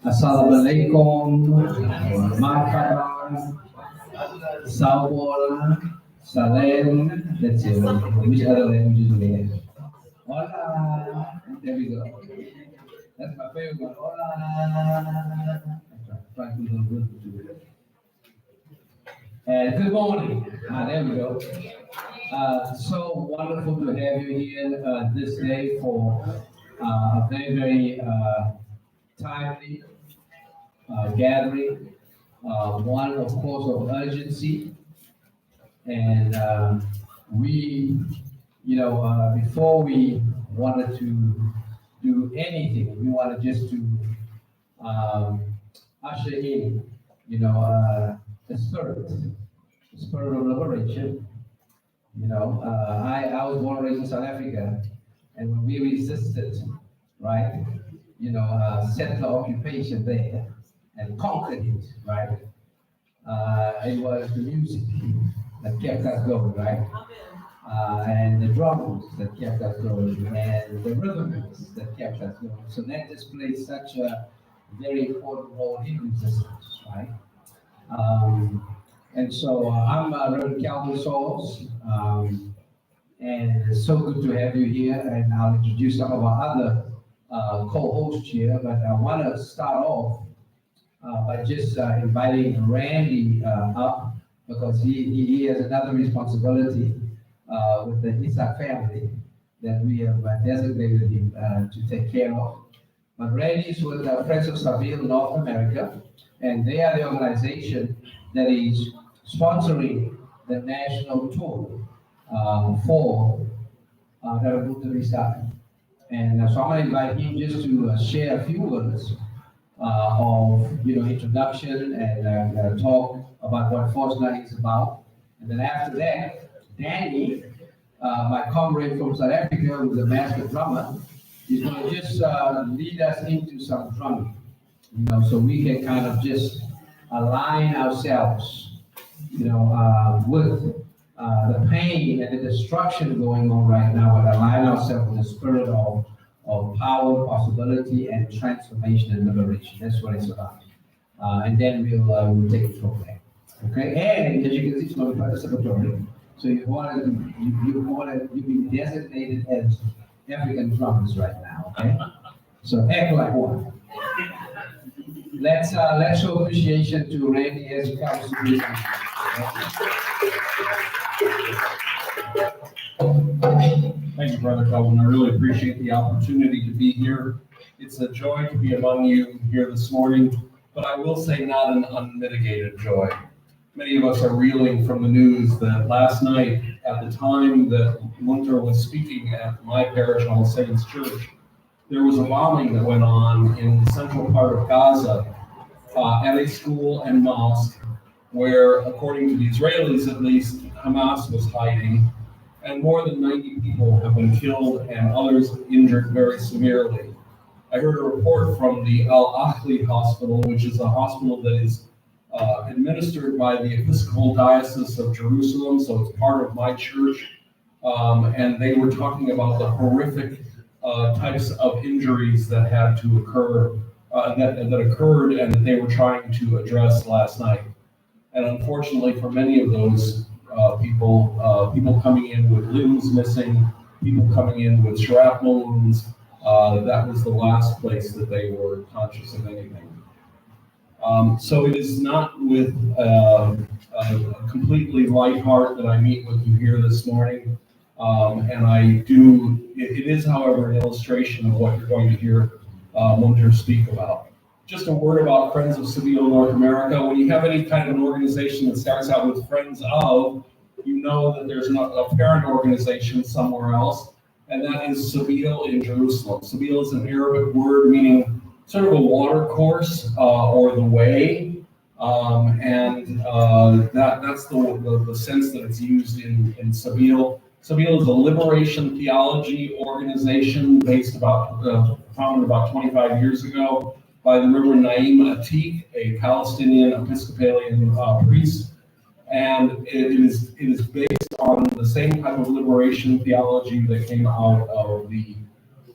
Assalamualaikum, marhaba, sawol, salem. That's it. Which other languages do they have? Hola. There we go. That's my favorite one. Hola. Try to do good. And good morning. There we go. So wonderful to have you here this day for a very, very timely gathering. One, of course, of urgency. And we, before we wanted to do anything, we wanted just to usher in, the spirit of liberation. I was born and raised in South Africa, and when we resisted, right, settler occupation there and conquered it, right, it was the music that kept us going, right, and the drums that kept us going, and the rhythms that kept us going. So that just plays such a very important role in resistance, right? And so I'm Reverend Calvin Sauls, and it's so good to have you here. And I'll introduce some of our other co-hosts here. But I want to start off by just inviting Randy up, because he has another responsibility with the Isaac family that we have designated him to take care of. But Randy's with the Friends of Sabeel North America, and they are the organization that is sponsoring the national tour for the Blvd. And so I'm going to invite him just to share a few words of introduction and talk about what FOSNA is about. And then after that, Danny, my comrade from South Africa, who's a master drummer, is going to just lead us into some drumming, so we can kind of just align ourselves, with the pain and the destruction going on right now, and align ourselves with the spirit of power, possibility, and transformation and liberation. That's what it's about. And then we'll take it from there. Okay? And as you can see, it's going to be participatory. So you've been designated as African drummers right now. Okay? So act like one. Let's show appreciation to Randy as he comes to this. Thank you, Brother Calvin. I really appreciate the opportunity to be here. It's a joy to be among you here this morning, but I will say not an unmitigated joy. Many of us are reeling from the news that last night, at the time that Munter was speaking at my parish, All Saints Church, there was a bombing that went on in the central part of Gaza at a school and mosque where, according to the Israelis at least, Hamas was hiding, and more than 90 people have been killed and others injured very severely. I heard a report from the Al-Ahli Hospital, which is a hospital that is administered by the Episcopal Diocese of Jerusalem, so it's part of my church, and they were talking about the horrific types of injuries that had to occur, that occurred and that they were trying to address last night. And unfortunately for many of those people coming in with limbs missing, people coming in with shrapnel wounds, that was the last place that they were conscious of anything. So it is not with a completely light heart that I meet with you here this morning. It is, however, an illustration of what you're going to hear Munter speak about. Just a word about Friends of Sabeel North America. When you have any kind of an organization that starts out with Friends of, you know that there's a parent organization somewhere else, and that is Sabeel in Jerusalem. Sabeel is an Arabic word meaning sort of a water course or the way, that's the sense that it's used in Sabeel. Sabeel is a liberation theology organization founded about 25 years ago by the Reverend Naim Atik, a Palestinian Episcopalian priest. And it is based on the same type of liberation theology that came out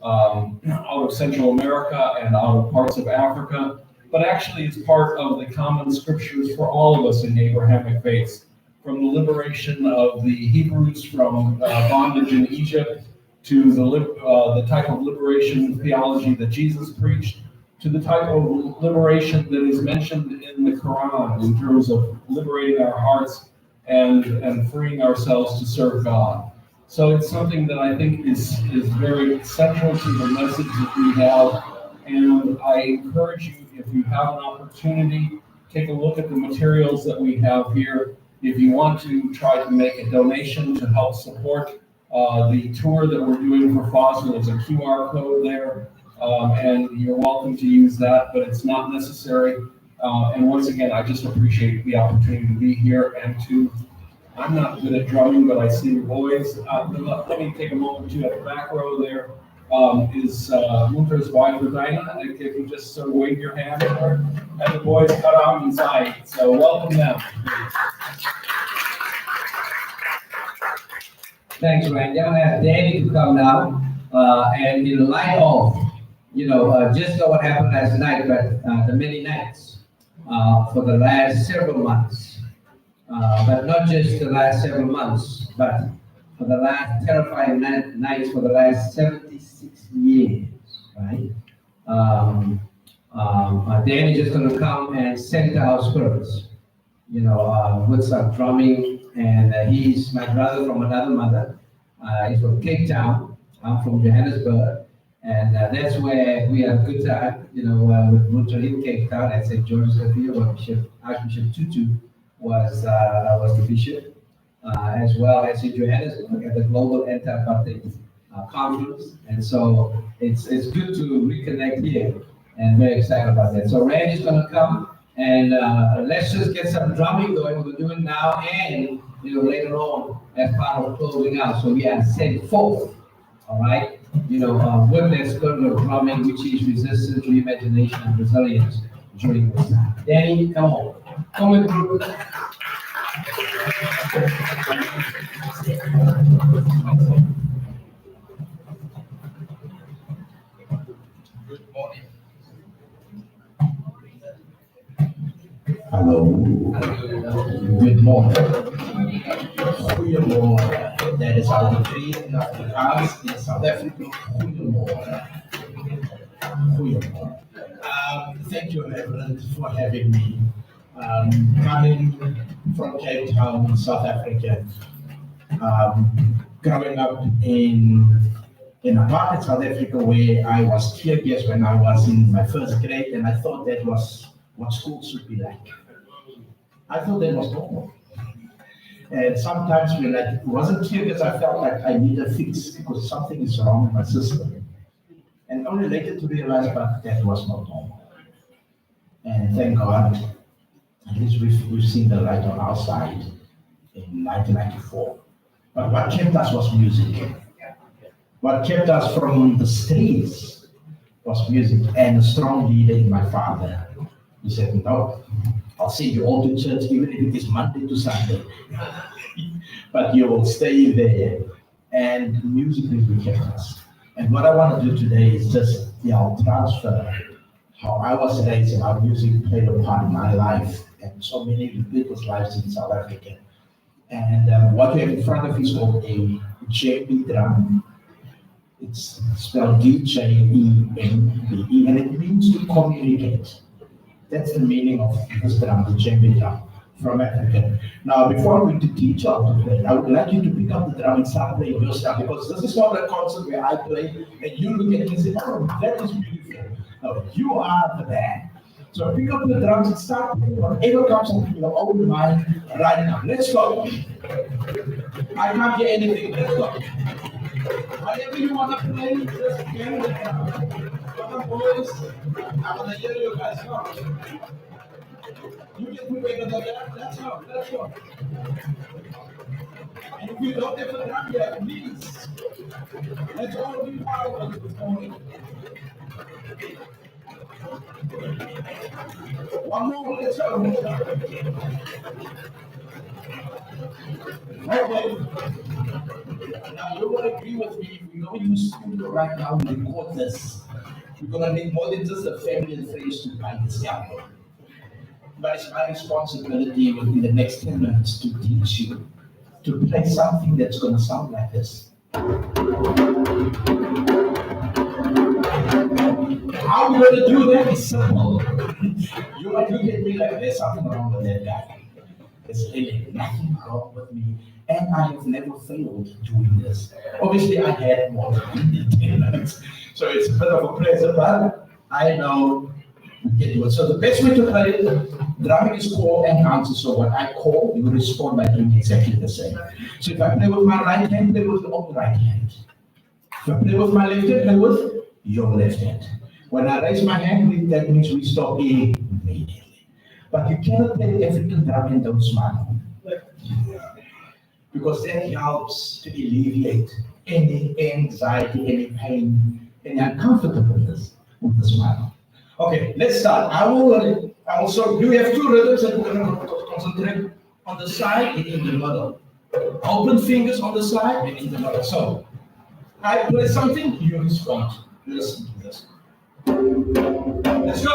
of Central America and out of parts of Africa, but actually it's part of the common scriptures for all of us in Abrahamic faiths. From the liberation of the Hebrews from bondage in Egypt, to the type of liberation theology that Jesus preached, to the type of liberation that is mentioned in the Quran in terms of liberating our hearts and freeing ourselves to serve God. So it's something that I think is very central to the message that we have. And I encourage you, if you have an opportunity, take a look at the materials that we have here. If you want to try to make a donation to help support the tour that we're doing for FOSNA, there's a QR code there. And you're welcome to use that, but it's not necessary. And once again, I just appreciate the opportunity to be here and I'm not good at drumming, but I see the boys. Let me take a moment too at the back row there. Is Munter's wife, Regina. If you just sort of wave your hand at her, and the boys cut on inside. So welcome them. Thanks, Ryan. I'm gonna have Danny to come now, and in light of, just know what happened last night, but the many nights for the last several months. But not just the last several months, but for the last terrifying nights for the last 76 years, right? Danny just going to come and center our spirits, with some drumming. And he's my brother from another mother. He's from Cape Town. I'm from Johannesburg. And that's where we have a good time, with Munter in Cape Town at St. George's Cathedral, where Archbishop Tutu was the bishop, as well as in Johannesburg at the Global Anti-Apartheid Conference. And so it's good to reconnect here, and very excited about that. So Randy's going to come, and let's just get some drumming going. We're doing now and later on as part of closing out. So we are sent forth, all right, with that spirit of drumming, which is resistance, reimagination, and resilience during this time. Danny, come on. Come with group. Good morning. Hello. Good morning. Goedemorgen. That is our decree in Afrikaans in South Africa. Goedemorgen. Goedemorgen. Thank you, Reverend, for having me. Coming from Cape Town, South Africa, growing up in apartheid South Africa, where I was tear gassed when I was in my first grade, and I thought that was what school should be like. I thought that was normal. And sometimes when I wasn't tear gassed, I felt like I need a fix because something is wrong with my system. And only later to realize that that was not normal. And thank God, at least we've seen the light on our side in 1994. But what kept us was music. What kept us from the streets was music, and a strong leader in my father. He said, no, I'll send you all to church, even if it is Monday to Sunday. But you will stay there. And music really kept us. And what I want to do today is just transfer how I was raised and how music played a part in my life and so many people's lives in South Africa. And what we have in front of you is called a JB drum. It's spelled D-J-E-M-B-E, and it means to communicate. That's the meaning of this drum, the djembe drum, from Africa. Now, before I'm going to teach you how to play, I would like you to pick up the drum and start playing yourself, because this is not a concert where I play and you look at me and say, oh, that is beautiful. No, you are the band. So pick up the drums and start playing whatever comes into your own mind right now. Let's go. I can't hear anything. Let's go. Whatever you want to play, just bang the drum. Come on, boys. I'm going to hear you guys. Come on. You get me better than that. Let's go. Let's go. And if you don't have a drum yet, please, let's all be powerful this morning. One more, let's go. Okay. Now you will agree with me, if we go into studio right now and record this, we're gonna need more than just a family and friends to buy this album. But it's my responsibility within the next 10 minutes to teach you to play something that's gonna sound like this. How we're gonna do that is simple. You might look at me like there's something wrong with that guy. There's really nothing wrong with me, and I have never failed doing this. Obviously, I had more than 10 minutes, so it's a bit of a pleasure, but I know we can do it. So the best way to play it, drumming is call and answer. So what I call, you respond by doing exactly the same. So if I play with my right hand, play with your right hand. If I play with my left hand, play with your left hand. When I raise my hand, that means we stop immediately. But you cannot play African drum and don't smile. Because that helps to alleviate any anxiety, any pain, any uncomfortableness with the smile. Okay, let's start. I will show you. We have two rhythms that we're going to concentrate on the side and in the middle. Open fingers on the side and in the middle. So, I play something, you respond. Listen to this. Let's go.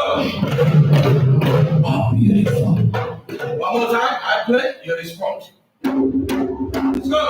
Oh, beautiful. One more time. I play, you respond. Let's go.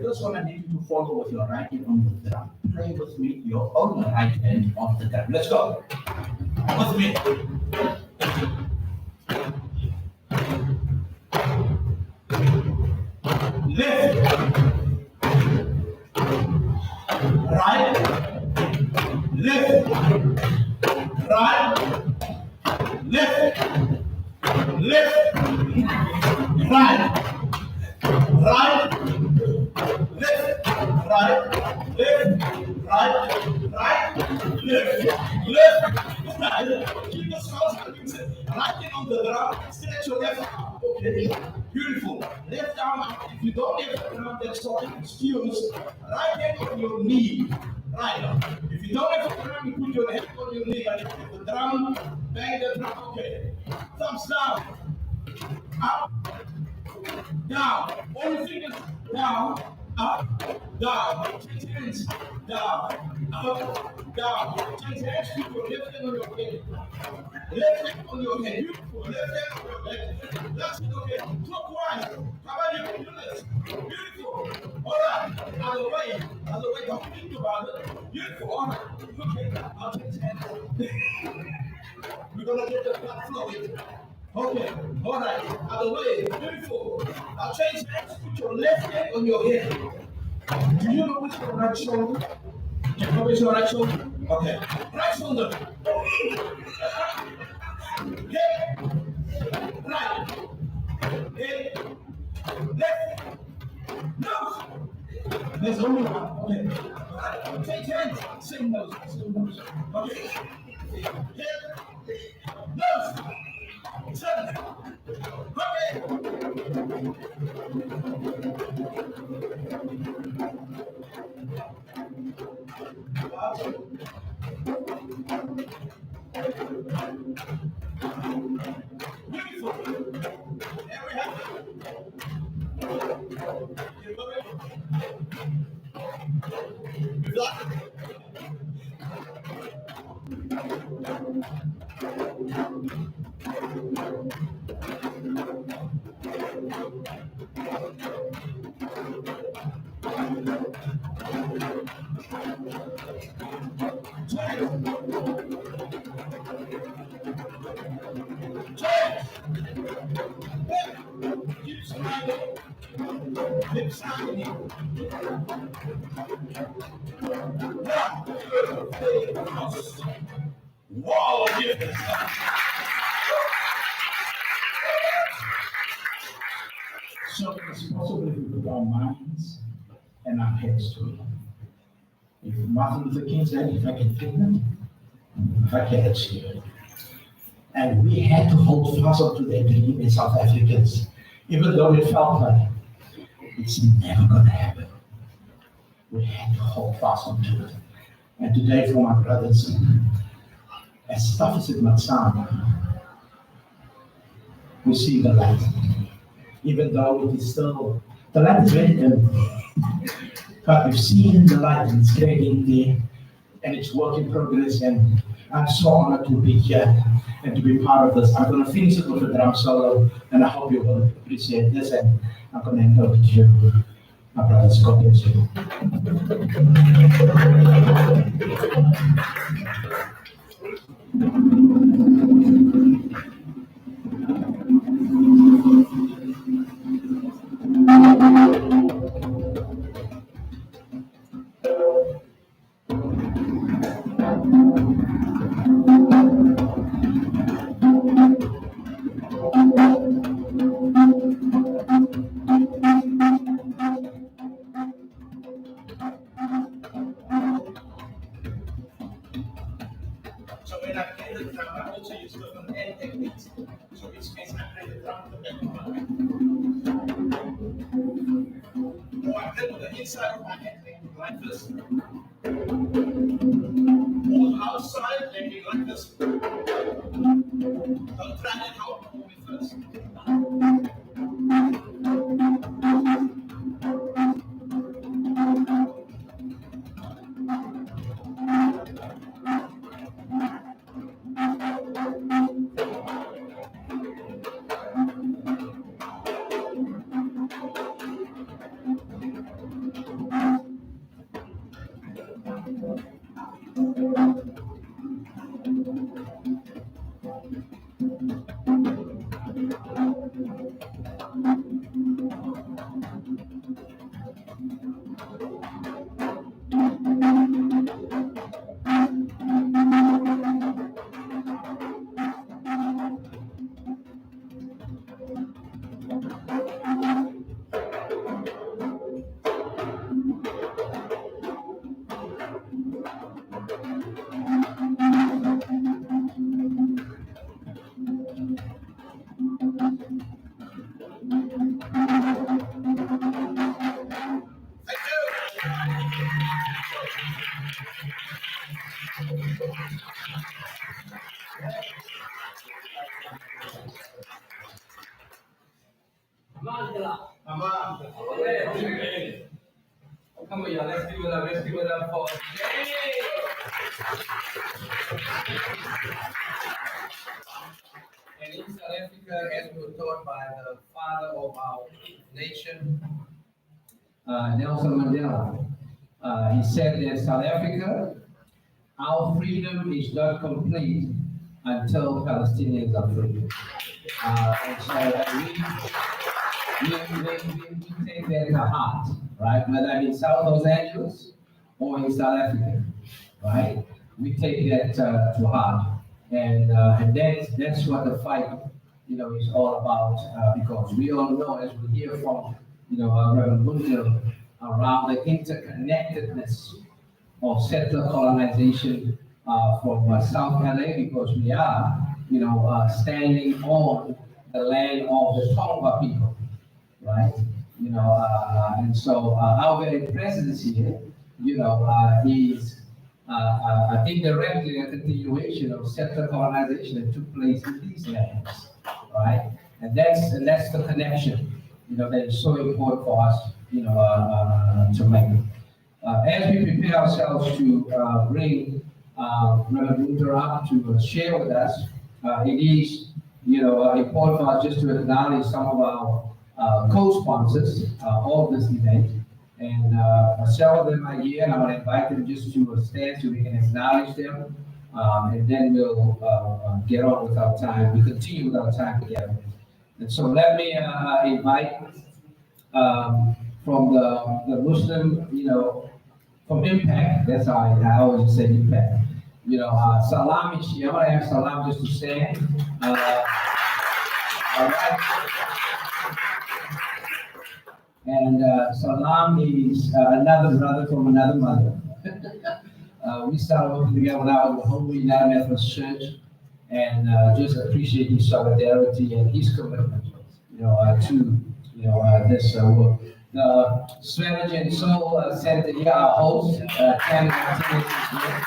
This one I need you to follow with your right hand on the drum. Play with me your own right hand on the drum. Let's go. With me. Left. Right. Left. Right. Left. Left. Right. Right. Left, right, left, right. Keep the sounds right hand on the drum, stretch your left arm. Okay, beautiful. Left arm out. If you don't have the drum, that's not an excuse. Right hand on your knee. Right now. If you don't have the drum, you put your hand on your knee. And if you have the drum, bang the drum. Okay. Thumbs down. Up. Down. All your fingers down. Up, down, change hands, down, up, down, change hands, keep your left hand on your head. Left hand on your head, beautiful, left hand on your head. That's it, okay, clockwise, how about you do this? Beautiful, alright, other way, don't think about it. Beautiful, alright, okay, I'll change hands. We're gonna get the blood flowing. Okay, alright, other way, beautiful. Now change hands, put your left hand on your head. Do you know which is the right shoulder? Do you know which is the right shoulder? Okay. Right shoulder. Hip. Right. Hip. Left. Nose. There's only one. Okay. Take hands. Same nose. Same nose. Okay. Hip. Nose. Turn. Okay. Beautiful. There we have it. You got it? You got it? Keep smiling. Keep smiling. Now, whoa, yes. So it's possible if we put our minds and our heads to it. If Martin Luther King said, if I can feel it, if I can achieve it. And we had to hold fast to their dream in South Africans, even though it felt like it's never going to happen. We had to hold fast to it. And today, for my brothers, as tough as it might sound, we see the light. Even though it is still, the light is very dim. But we've seen the light and it's creating there, and it's work in progress. And I'm so honored to be here and to be part of this. I'm going to finish it with a drum solo, and I hope you will appreciate this. And I'm going to hand over to you, my brothers. God bless you. So when I play the drum, I also use different hand techniques. So which means I play the drum with the back of my hand. Or I play with the inside of my hand like this. Or the outside, maybe like this. I'll try it out only first. Come on, y'all. Let's give it up. Let's give it up for And in South Africa, as we were taught by the father of our nation, Nelson Mandela, he said that South Africa, our freedom is not complete until Palestinians are free. And so we take that to heart, right? Whether I'm in South Los Angeles or in South Africa, right? We take that to heart, and that's what the fight, is all about. Because we all know, as we hear from, Reverend Bunzel, around the interconnectedness of settler colonization from South LA, because we are, standing on the land of the Tonga people, right? And so our very presence here, is indirectly a continuation of settler colonization that took place in these lands, right? And that's the connection, that is so important for us, to make. As we prepare ourselves to bring Reverend Luther up to share with us, it is, important for us just to acknowledge some of our co-sponsors of this event. And several of them are here, and I want to invite them just to stand so we can acknowledge them. And then we'll get on with our time. We continue with our time together. And so let me invite from the Muslim, from Impact. That's how I always say Impact. Salam is here. I'm going to ask Salam just to stand. All right. And Salam is another brother from another mother. We started working together when I was at Home United Methodist Church, and just appreciate his solidarity and his commitment, to this work. The Strategy and Soul Center here, our host, Canada Martinez is here.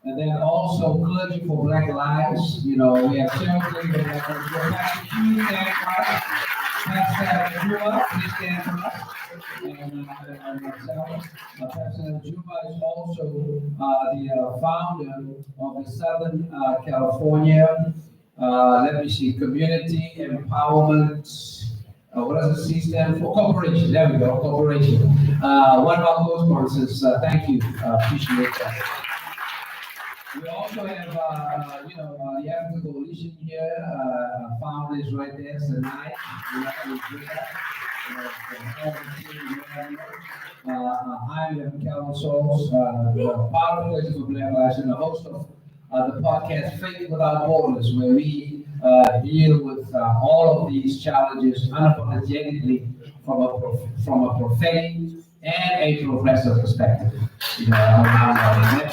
And then also Clergy for Black Lives. We have several clergy for Black Lives. Pastor Q, stand for us. Pastor Juba, please stand for us. And myself. Pastor Juba is also the founder of the Southern California, let me see, Community Empowerment. What does the C stand for? Corporation. There we go, corporation. One of our co-sponsors. Thank you. Appreciate that. We also have, the African Coalition here. Founder is right there, Sanai. I'm Calvin Sauls, part of Clergy for Black Lives and the host of the podcast Faith Without Borders, where we deal with all of these challenges unapologetically from a prophetic and a progressive perspective. That's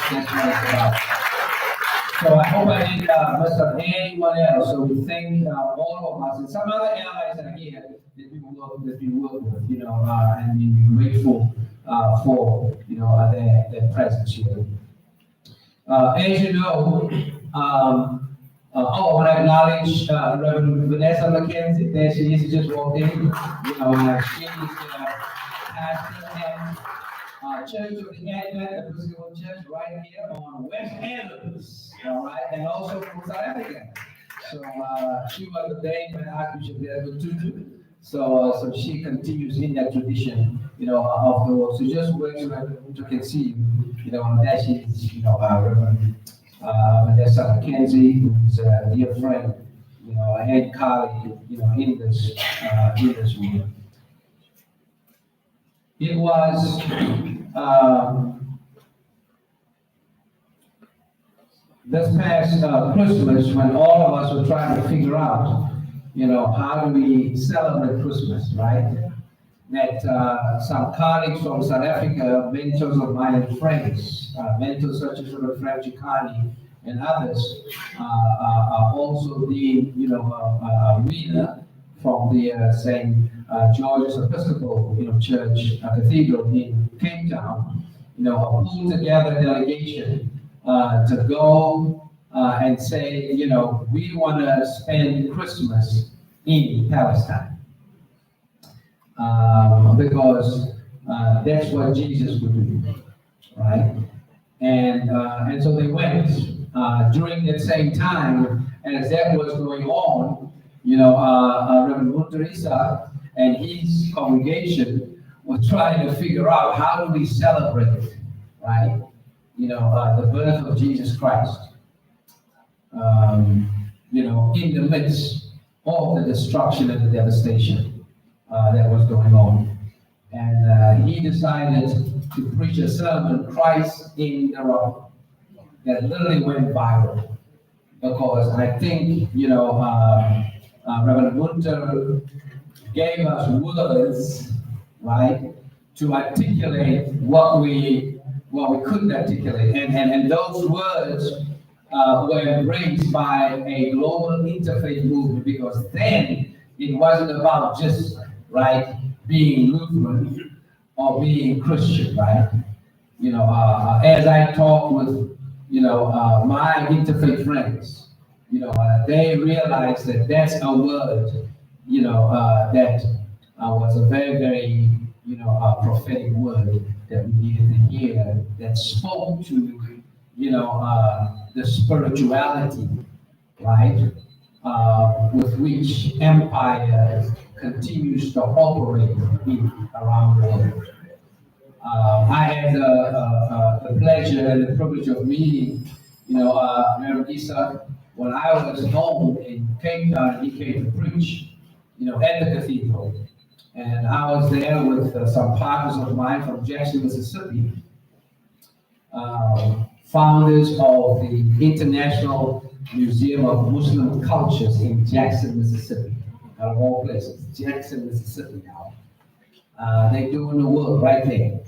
what it's about. So I hope I didn't mess up anyone else. So we thank all of us and some other allies that are here that we work with, and we're grateful for their presence here. As you know, I want to acknowledge Reverend Vanessa McKenzie. There she is. She just walked in. She is pastor at Church of the Advent, the Episcopal Church, right here on West Adams. All right, and also from South Africa. So she was ordained by Archbishop Blvd Tutu. So she continues in that tradition, of the work. So just wait so that you can see, that she is, Reverend Vanessa McKenzie, who's a dear friend, and colleague, in this movement. It was this past Christmas when all of us were trying to figure out, how do we celebrate Christmas, right? That some colleagues from South Africa, mentors of mine and friends, mentors such as Frank Chikani and others, are also the, reader from the St. George's Episcopal, Church Cathedral in Cape Town, pulled together a delegation to go and say, we want to spend Christmas in Palestine. Because that's what Jesus would do, right? And so they went during that same time, and as that was going on, Reverend Munterisa and his congregation were trying to figure out how do we celebrate, right? The birth of Jesus Christ. in the midst of the destruction and the devastation that was going on. And he decided to preach a sermon, Christ in the Rock, that literally went viral. Because I think, Reverend Munter gave us words, right, to articulate what we couldn't articulate. And those words were embraced by a global interfaith movement, because then it wasn't about just, right, being Lutheran or being Christian, right? As I talk with, my interfaith friends, they realize that that's a word, that was a very, very, prophetic word that we needed to hear, that spoke to, the spirituality, right, with which empire continues to operate around the world. I had the pleasure and the privilege of meeting, Reverend Isa when I was home in Cape Town. He came to preach, at the cathedral. And I was there with some partners of mine from Jackson, Mississippi, founders of the International Museum of Muslim Cultures in Jackson, Mississippi, out of all places, Jackson, Mississippi now. They're doing the work right there,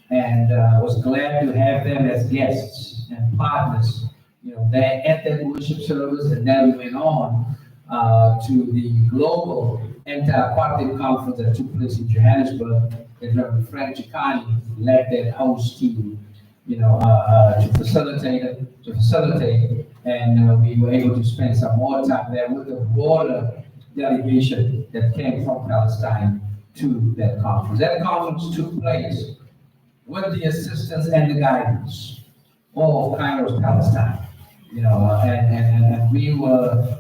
and was glad to have them as guests and partners, there at that worship service. And then we went on to the global anti-apartheid conference that took place in Johannesburg, that Reverend Frank Chikani led that host team, to facilitate, and we were able to spend some more time there with the broader delegation that came from Palestine to that conference. That conference took place with the assistance and the guidance of Kairos Palestine, and we were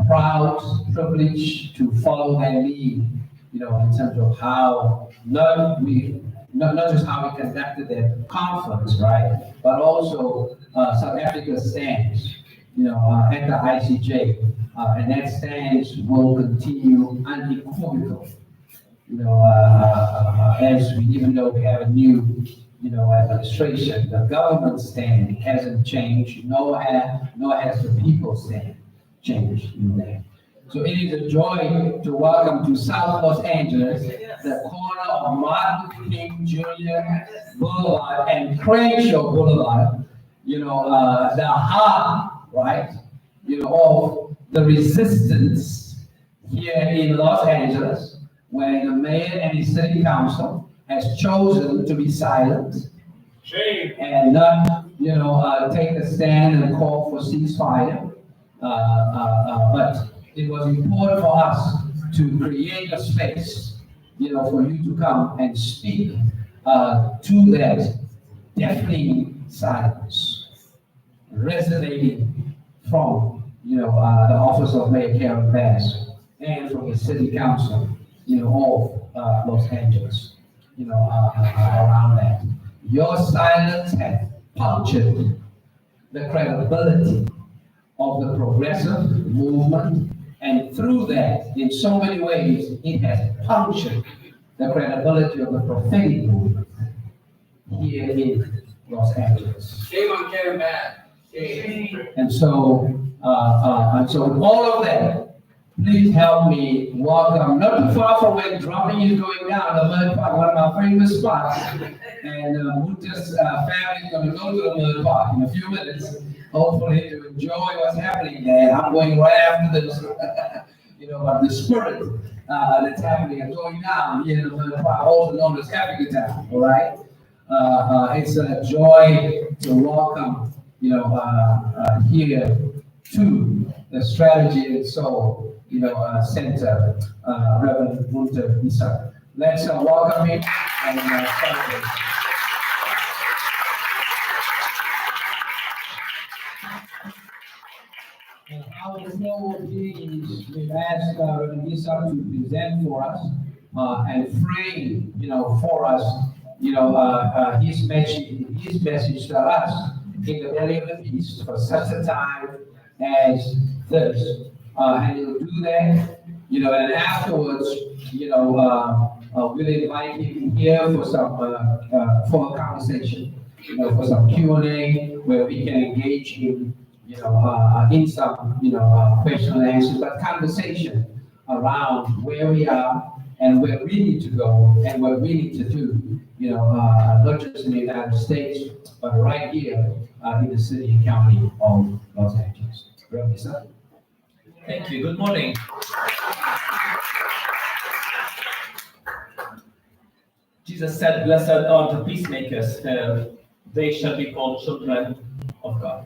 proud, privileged to follow their lead, in terms of how not just how we conducted that conference, right, but also South Africa's stance, at the ICJ, and that stance will continue unequivocal, as we, even though we have a new, administration, the government stand hasn't changed, nor has the people's stand changed in that. So it is a joy to welcome to South Los Angeles, the corner of Martin Luther King Jr. Boulevard and Crenshaw Boulevard, the heart, right, of the resistance here in Los Angeles, where the mayor and his city council has chosen to be silent. Shame. And not, take a stand and call for ceasefire. But it was important for us to create a space, for you to come and speak to that deafening silence, resonating from, the office of Mayor Karen Bass and from the city council, of Los Angeles, around that. Your silence has punctured the credibility of the progressive movement, and through that, in so many ways, it has punctured the credibility of the prophetic movement here in Los Angeles. Shame on Karen Bass. Shame. And so with all of that, please help me welcome, not too far from where dropping is going down, the Mud Park, one of my favorite spots. And Muta's family is going to go to the Mud Park in a few minutes, hopefully to enjoy what's happening there. I'm going right after this, but the spirit that's happening is going down here in the Mud Park, also known as Africa Town, all right? It's a joy to welcome, here to the Strategy and Soul, Center, Reverend Munter Isa. Let's welcome him and celebrate. Our flow of is we've asked Reverend Isa to present for us and frame, for us, his message to us in the belly of the beast for such a time as this, and he'll do that, and afterwards, we'll invite him here for some, for a conversation, for some Q&A where we can engage in, in some, question and answers, but conversation around where we are and where we need to go and what we need to do, not just in the United States, but right here in the city and county of Los Angeles. Reverend, sir. Thank you. Good morning. Jesus said, "Blessed are the peacemakers, for they shall be called children of God."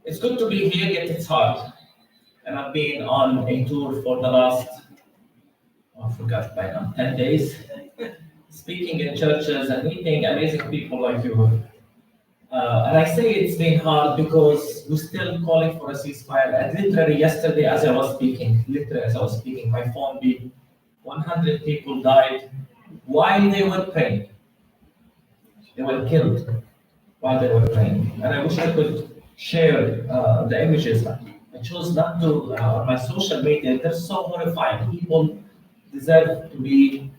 It's good to be here, yet it's hard. And I've been on a tour for the last, I forgot by now, 10 days, speaking in churches and meeting amazing people like you. And I say it's been hard because we're still calling for a ceasefire. And literally yesterday, as I was speaking, my phone beeped. 100 people died while they were praying. They were killed while they were praying. And I wish I could share the images. I chose not to on my social media. They're so horrifying. People deserve to be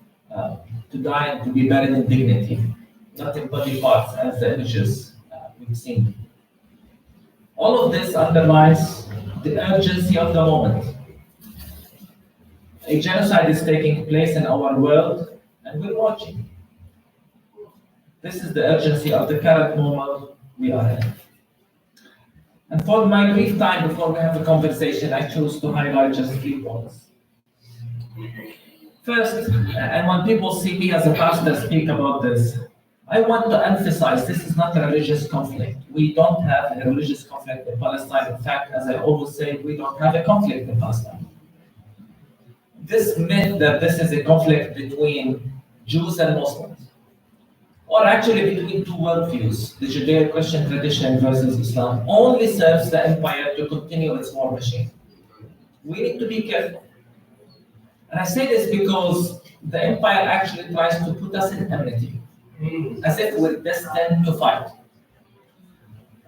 to die and to be buried in dignity, not in body parts, as the images we've seen. All of this underlines the urgency of the moment. A genocide is taking place in our world, and we're watching. This is the urgency of the current moment we are in. And for my brief time before we have a conversation, I choose to highlight just 3 points. First, and when people see me as a pastor speak about this, I want to emphasize this is not a religious conflict. We don't have a religious conflict in Palestine. In fact, as I always say, we don't have a conflict in Palestine. This myth that this is a conflict between Jews and Muslims, or actually between 2 worldviews, the Judeo-Christian tradition versus Islam, only serves the empire to continue its war machine. We need to be careful. And I say this because the empire actually tries to put us in enmity, as if we're destined to fight.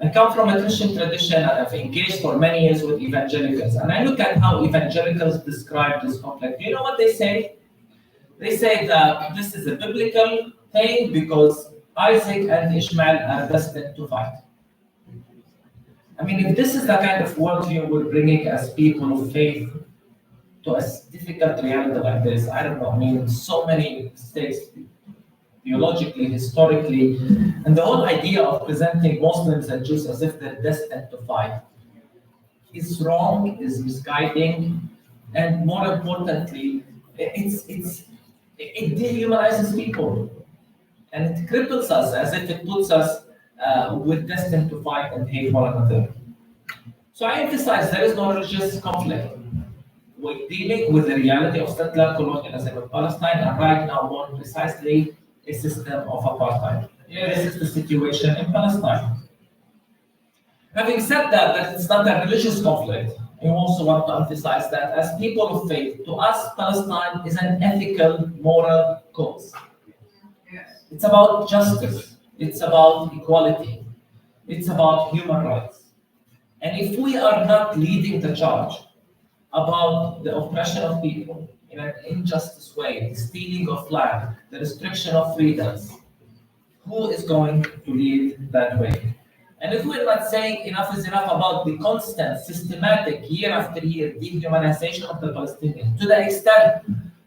I come from a Christian tradition and I've engaged for many years with evangelicals. And I look at how evangelicals describe this conflict. You know what they say? They say that this is a biblical thing because Isaac and Ishmael are destined to fight. I mean, if this is the kind of worldview we're bringing as people of faith to a difficult reality like this, I don't know. I mean, so many mistakes, theologically, historically, and the whole idea of presenting Muslims and Jews as if they're destined to fight is wrong, is misguiding, and more importantly, it dehumanizes people, and it cripples us as if it puts us we're destined to fight and hate one another. So I emphasize there is no religious conflict. We're dealing with the reality of settler colonialism in Palestine, and right now more precisely a system of apartheid. This is the situation in Palestine. Having said that it's not a religious conflict, I also want to emphasize that as people of faith, to us, Palestine is an ethical, moral cause. It's about justice. It's about equality. It's about human rights. And if we are not leading the charge about the oppression of people in an injustice way, the stealing of land, the restriction of freedoms, who is going to lead that way? And if we're not saying enough is enough about the constant, systematic, year after year dehumanization of the Palestinians, to the extent,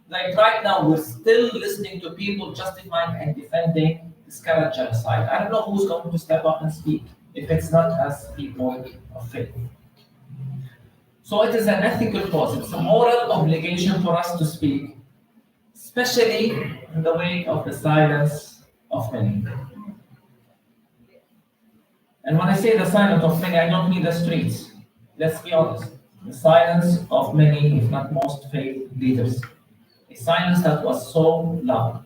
like right now, we're still listening to people justifying and defending this current genocide. I don't know who's going to step up and speak if it's not as people of faith. So it is an ethical cause. It's a moral obligation for us to speak, especially in the wake of the silence of many. And when I say the silence of many, I don't mean the streets. Let's be honest. The silence of many, if not most, faith leaders. A silence that was so loud.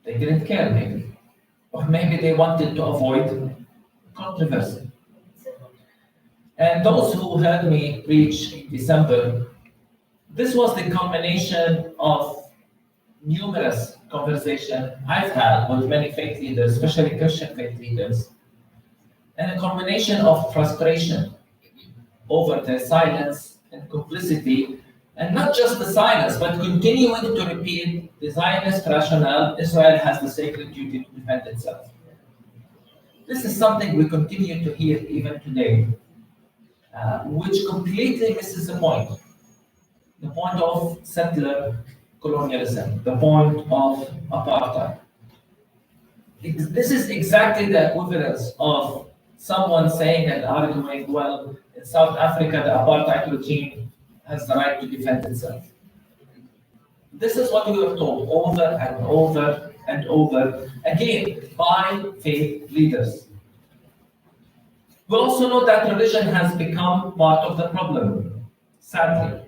They didn't care, maybe. Or maybe they wanted to avoid controversy. And those who heard me preach in December, this was the combination of numerous conversations I've had with many faith leaders, especially Christian faith leaders, and a combination of frustration over their silence and complicity, and not just the silence, but continuing to repeat the Zionist rationale, Israel has the sacred duty to defend itself. This is something we continue to hear even today, which completely misses the point of settler colonialism, the point of apartheid. This is exactly the equivalence of someone saying and arguing, well, in South Africa, the apartheid regime has the right to defend itself. This is what we were told over and over and over again by faith leaders. We also know that religion has become part of the problem, sadly.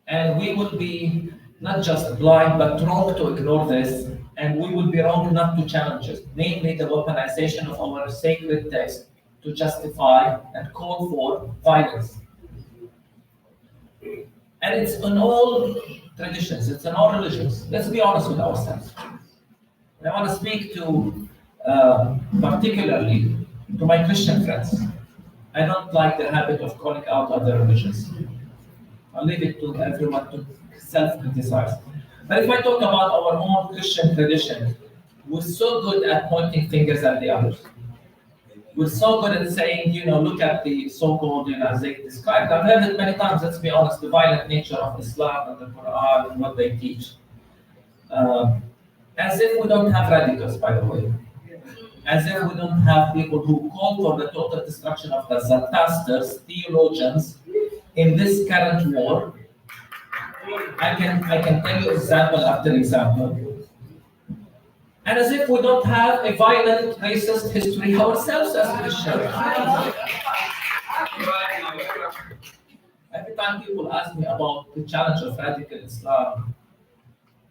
And we would be not just blind, but wrong to ignore this, and we would be wrong not to challenge it, namely the weaponization of our sacred text to justify and call for violence. And it's in all traditions, it's in all religions. Let's be honest with ourselves. I want to speak to, particularly, to my Christian friends. I don't like the habit of calling out other religions. I'll leave it to everyone to self-criticize. But if I talk about our own Christian tradition, we're so good at pointing fingers at the others. We're so good at saying, look at the so-called, as they described. I've heard it many times, let's be honest, the violent nature of Islam and the Quran and what they teach. As if we don't have radicals, by the way. As if we don't have people who call for the total destruction of Gaza, pastors, theologians, in this current war. I can tell you example after example. And as if we don't have a violent, racist history ourselves as Christians. Every time people ask me about the challenge of radical Islam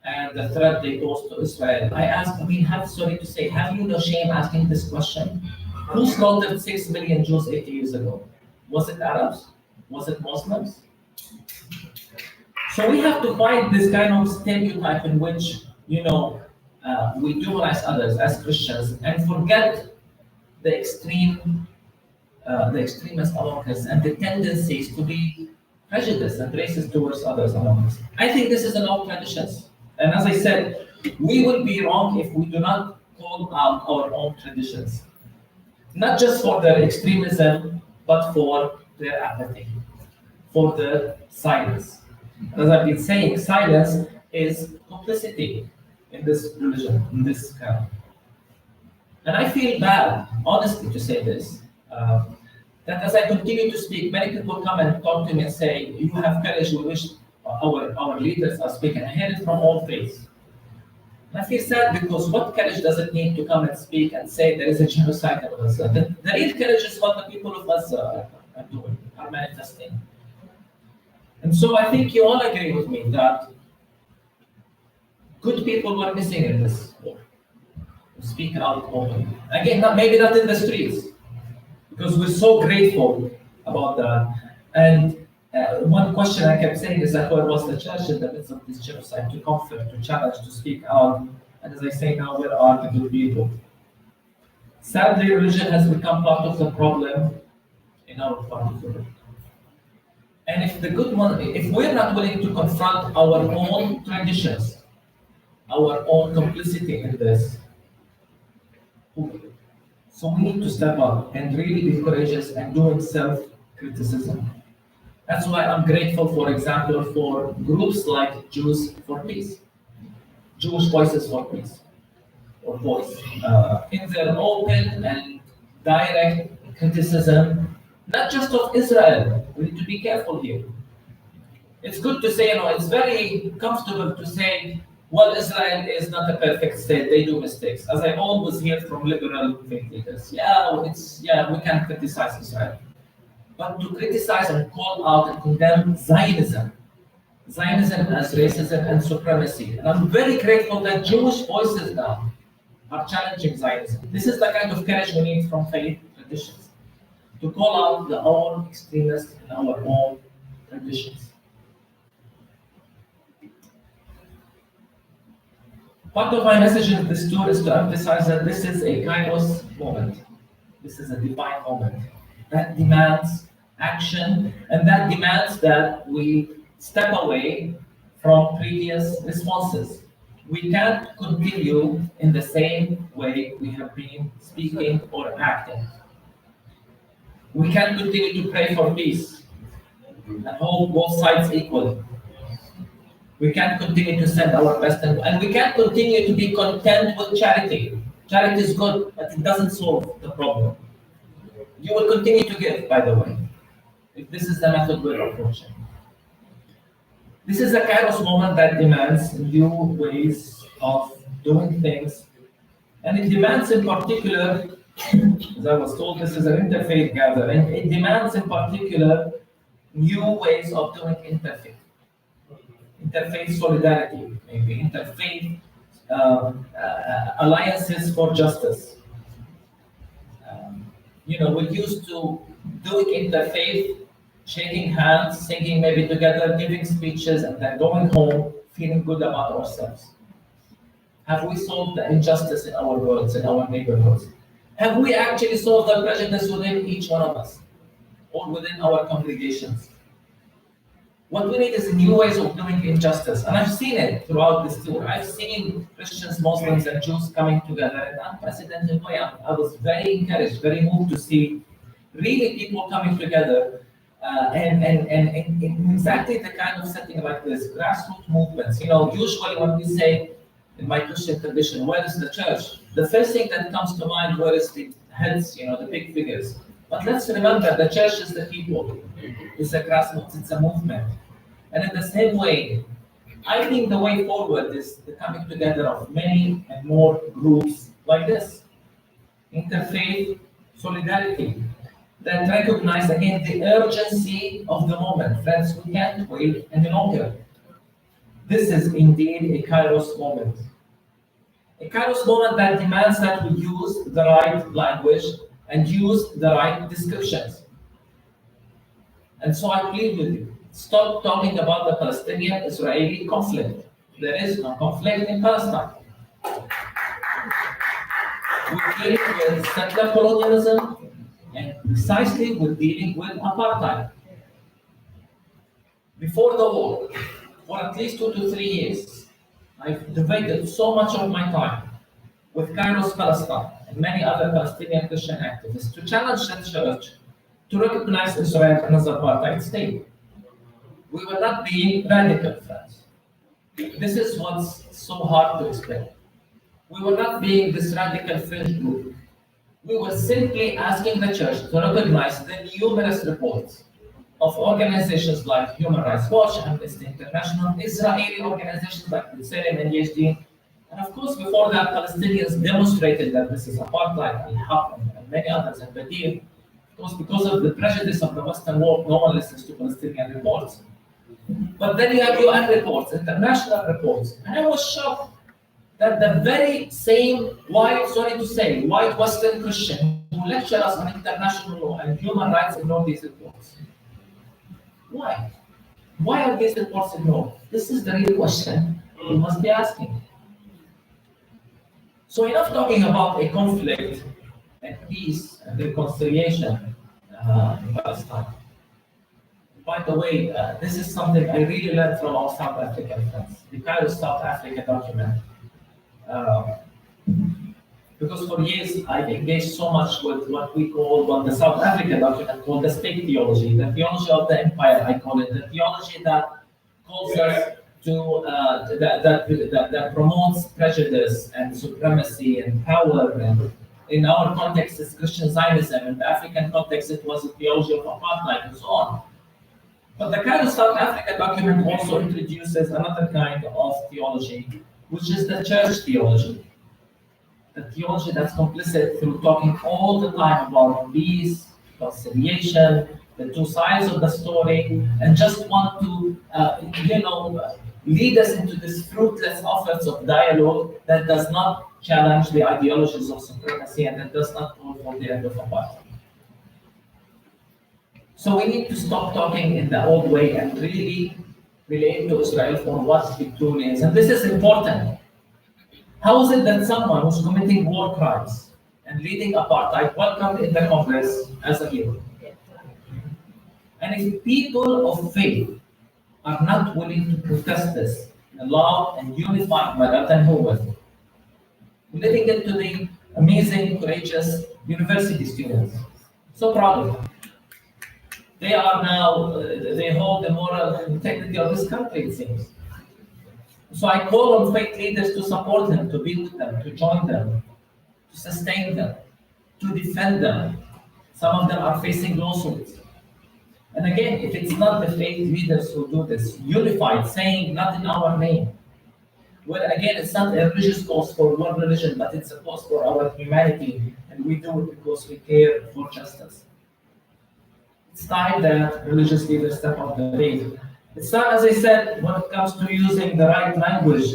and the threat they pose to Israel, I ask, have you no shame asking this question? Who slaughtered 6 million Jews 80 years ago? Was it Arabs? Was it Muslims? So we have to find this kind of stereotype in which, we demonize others as Christians and forget the extremist among us and the tendencies to be prejudiced and racist towards others among us. I think this is in all traditions. And as I said, we will be wrong if we do not call out our own traditions. Not just for their extremism, but for their apathy, for their silence. As I've been saying, silence is complicity in this religion, in this kind. And I feel bad, honestly, to say this, that as I continue to speak, many people come and talk to me and say, you have courage, we wish our leaders are speaking. I hear it from all faiths. And I feel sad because what courage does it need to come and speak and say there is a genocide in Gaza? The real courage is what the people of Gaza are doing, are manifesting. And so I think you all agree with me that good people were missing in this war. Speak out openly. Again, maybe not in the streets, because we're so grateful about that. And one question I kept saying is that where was the church in the midst of this genocide to comfort, to challenge, to speak out? And as I say now, where are the good people? Sadly, religion has become part of the problem in our part of the world. And if we're not willing to confront our own traditions, our own complicity in this, so we need to step up and really be courageous and doing self-criticism. That's why I'm grateful, for example, for groups like Jews for Peace, Jewish Voices for Peace, or Voice, in their open and direct criticism, not just of Israel. We need to be careful here. It's good to say, it's very comfortable to say, well, Israel is not a perfect state, they do mistakes. As I always hear from liberal faith leaders, we can criticize Israel. But to criticize and call out and condemn Zionism as racism and supremacy. And I'm very grateful that Jewish voices now are challenging Zionism. This is the kind of courage we need from faith traditions, to call out our own extremists and our own traditions. Part of my message in this tour is to emphasize that this is a Kairos moment. This is a divine moment that demands action, and that demands that we step away from previous responses. We can't continue in the same way we have been speaking or acting. We can't continue to pray for peace and hold both sides equally. We can't continue to send our best, and we can't continue to be content with charity. Charity is good, but it doesn't solve the problem. You will continue to give, by the way, if this is the method we're approaching. This is a Kairos moment that demands new ways of doing things, and it demands in particular, as I was told, this is an interfaith gathering, it demands in particular new ways of doing interfaith. Interfaith solidarity, maybe interfaith alliances for justice. We're used to doing interfaith, shaking hands, singing maybe together, giving speeches, and then going home feeling good about ourselves. Have we solved the injustice in our worlds, in our neighborhoods? Have we actually solved the prejudice within each one of us or within our congregations? What we need is new ways of doing injustice. And I've seen it throughout this tour. I've seen Christians, Muslims, and Jews coming together in an unprecedented way. I was very encouraged, very moved to see really people coming together and in exactly the kind of setting like this, grassroots movements. Usually when we say in my Christian tradition, where is the church? The first thing that comes to mind, where is the heads, the big figures. But let's remember, the church is the people. It's a grassroots, it's a movement. And in the same way, I think the way forward is the coming together of many and more groups like this. Interfaith solidarity that recognize again the urgency of the moment. Friends, we can't wait any longer. This is indeed a Kairos moment. A Kairos moment that demands that we use the right language and use the right descriptions. And so I plead with you, stop talking about the Palestinian-Israeli conflict. There is no conflict in Palestine. We deal with settler colonialism and precisely we're dealing with apartheid. Before the war, for at least 2 to 3 years, I've devoted so much of my time with Kairos Palestine and many other Palestinian Christian activists to challenge the church to recognize Israel as an apartheid state. We were not being radical, friends. This is what's so hard to explain. We were not being this radical fringe group. We were simply asking the church to recognize the numerous reports of organizations like Human Rights Watch, Amnesty International, Israeli organizations like B'Tselem and Blvd, and of course before that Palestinians demonstrated that this is apartheid, Al-Haq and many others, and Badil. Of course, because of the prejudice of the Western world, no one listens to Palestinian reports. But then you have UN reports, international reports, and I was shocked that the very same white Western Christian who lecture us on international law and human rights ignore these reports. Why? Why are these reports ignored? This is the real question we must be asking. So enough talking about a conflict and peace and reconciliation in Palestine. By the way, this is something I really learned from our South African friends, the Kairos South Africa document. Because for years I've engaged so much with what the South African document called the state theology, the theology of the empire, I call it, the theology that calls us to, that promotes prejudice and supremacy and power. And in our context, it's Christian Zionism. In the African context, it was a theology of apartheid and so on. But the Kairos South Africa document also introduces another kind of theology, which is the church theology. The theology that's complicit through talking all the time about peace, reconciliation, the two sides of the story, and just want to, lead us into this fruitless efforts of dialogue that does not challenge the ideologies of supremacy and that does not call for the end of apartheid. So we need to stop talking in the old way and really relate to Israel for what it truly is. And this is important. How is it that someone who's committing war crimes and leading apartheid, welcomed in the Congress as a hero. And if people of faith are not willing to protest this in a loud and unified manner, then who will? Letting it to the amazing, courageous university students. So proud of them. They are now, they hold the moral integrity of this country, it seems. So I call on faith leaders to support them, to be with them, to join them, to sustain them, to defend them. Some of them are facing lawsuits. And again, if it's not the faith leaders who do this, unified, saying not in our name, well, again, it's not a religious cause for one religion, but it's a cause for our humanity, and we do it because we care for justice. It's time that religious leaders step up the plate. It's time, as I said, when it comes to using the right language,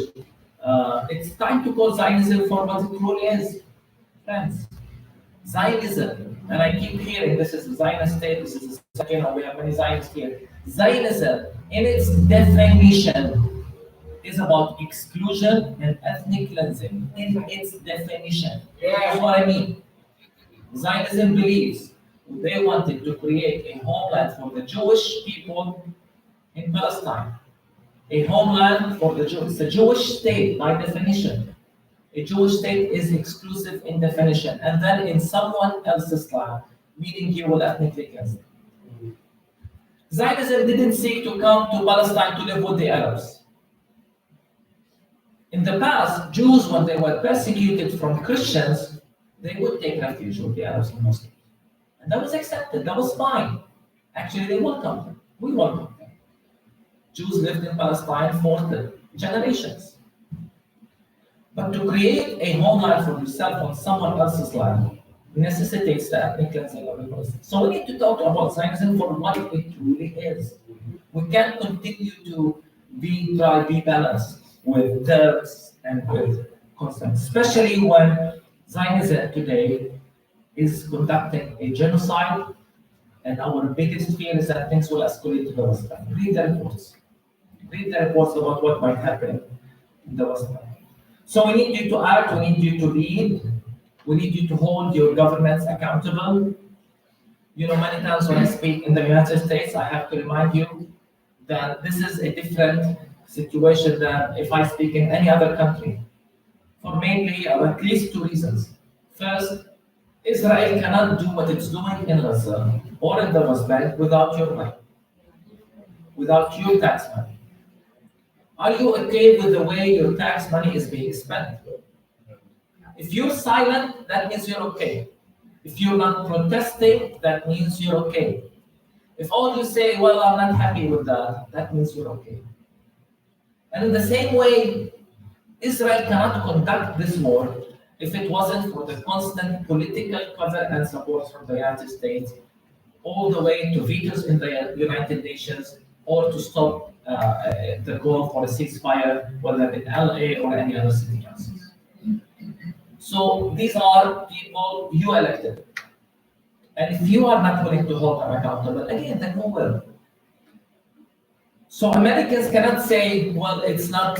it's time to call Zionism for what it truly is. Friends, Zionism, and I keep hearing this is a Zionist state, this is a, we have many Zionists here. Zionism, in its definition, is about exclusion and ethnic cleansing. In its definition. That's what I mean. Zionism believes they wanted to create a homeland for the Jewish people in Palestine. A homeland for the Jews. It's a Jewish state by definition. A Jewish state is exclusive in definition, and then in someone else's land, meaning you will ethnically cleanse it. Zionism didn't seek to come to Palestine to live with the Arabs. In the past, Jews, when they were persecuted from Christians, they would take refuge with the Arabs and Muslims. And that was accepted, that was fine. Actually, they welcomed them. We welcomed them. Jews lived in Palestine for generations. But to create a homeland for yourself on someone else's land necessitates the ethnic cleansing of the Palestinians. So we need to talk about Zionism for what it truly is. We can't continue to be balanced with terms and with concepts, especially when Zionism today is conducting a genocide, and our biggest fear is that things will escalate to the West Bank. Read the reports. Read the reports about what might happen in the West Bank. So we need you to act, we need you to lead, we need you to hold your governments accountable. You know, many times when I speak in the United States, I have to remind you that this is a different situation than if I speak in any other country, for mainly or at least two reasons. First, Israel cannot do what it's doing in Gaza or in the West Bank without your money, without your tax money. Are you okay with the way your tax money is being spent? If you're silent, that means you're okay. If you're not protesting, that means you're okay. If all you say, well, I'm not happy with that, that means you're okay. And in the same way, Israel cannot conduct this war if it wasn't for the constant political cover and support from the United States, all the way to vetoes in the United Nations, or to stop the call for a ceasefire, whether in LA or any other city councils. So these are people you elected. And if you are not willing to hold them accountable, again, then who will? So Americans cannot say, well, it's not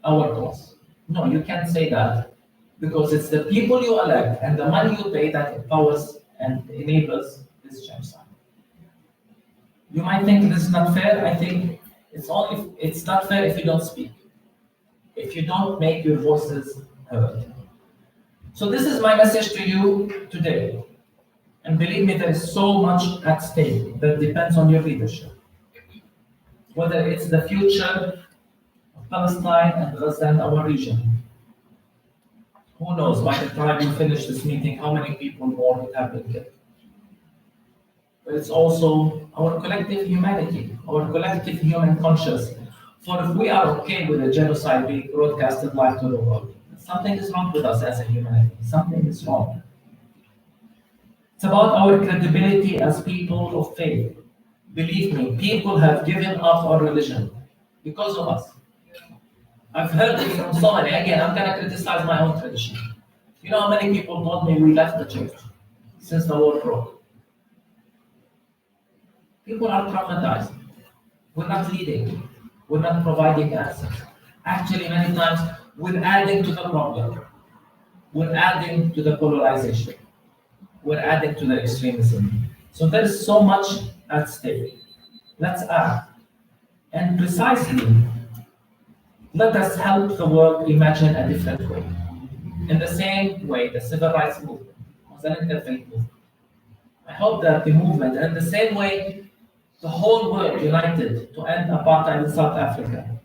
our cause. No, you can't say that, because it's the people you elect and the money you pay that empowers and enables this genocide. You might think this is not fair. I think it's not fair if you don't speak, if you don't make your voices heard. So this is my message to you today. And believe me, there is so much at stake that depends on your leadership. Whether it's the future of Palestine and Gaza and our region. Who knows, by the time we finish this meeting, how many people more would have been killed. But it's also our collective humanity, our collective human conscience. For if we are okay with a genocide being broadcasted live to the world, something is wrong with us as a humanity. Something is wrong. It's about our credibility as people of faith. Believe me, people have given up our religion because of us. I've heard it from so many. Again, I'm going to criticize my own tradition. You know how many people told me we left the church since the war broke? People are traumatized. We're not leading. We're not providing answers. Actually, many times, we're adding to the problem. we're adding to the polarization. We're adding to the extremism. So there is so much at stake. Let's act. And precisely, let us help the world imagine a different way. In the same way, the civil rights movement was an interfaith movement. I hope that the movement, and in the same way, the whole world united to end apartheid in South Africa.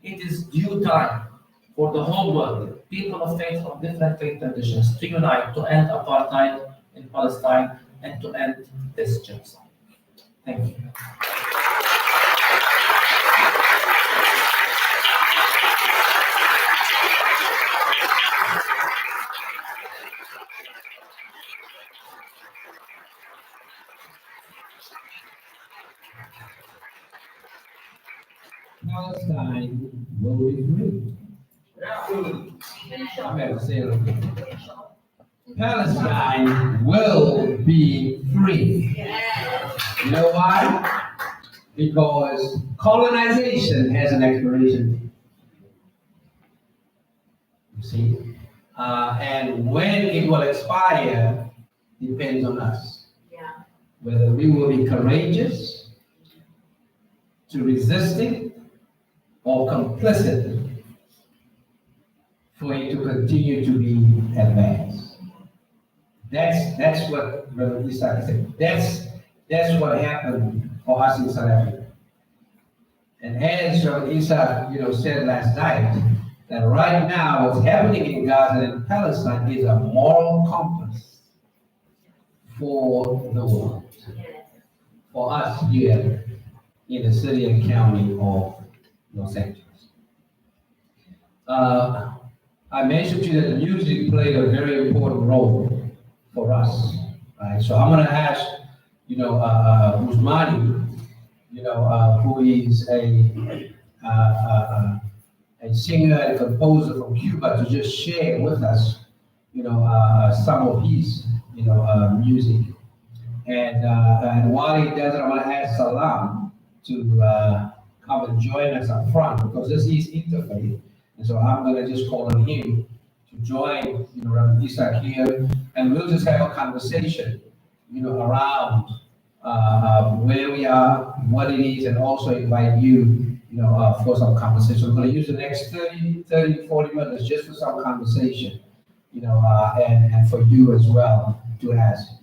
It is due time for the whole world, people of faith from different faith traditions, to unite to end apartheid in Palestine and to end this genocide. Thank you. Palestine will be free. I have to say it again. Palestine will be free. You know why? Because colonization has an expiration date. You see? And when it will expire depends on us. Whether we will be courageous to resist it or complicit for it to continue to be advanced. That's what Reverend Isaac said. That's what happened for us in South Africa. And as Reverend Isaac, said last night, that right now what's happening in Gaza and Palestine is a moral compass for the world, for us here in the city and county of Los Angeles. I mentioned to you that the music played a very important role for us, right? So I'm going to ask, Usmani, who is a singer and composer from Cuba, to just share with us, some of his, music. And while he does it, I'm going to ask Salam to come and join us up front, because this is Interfaith. And so I'm going to just call on him to join, Reverend Isaac here, and we'll just have a conversation, around where we are, what it is, and also invite you, for some conversation. We're going to use the next 30, 40 minutes just for some conversation, and for you as well to ask,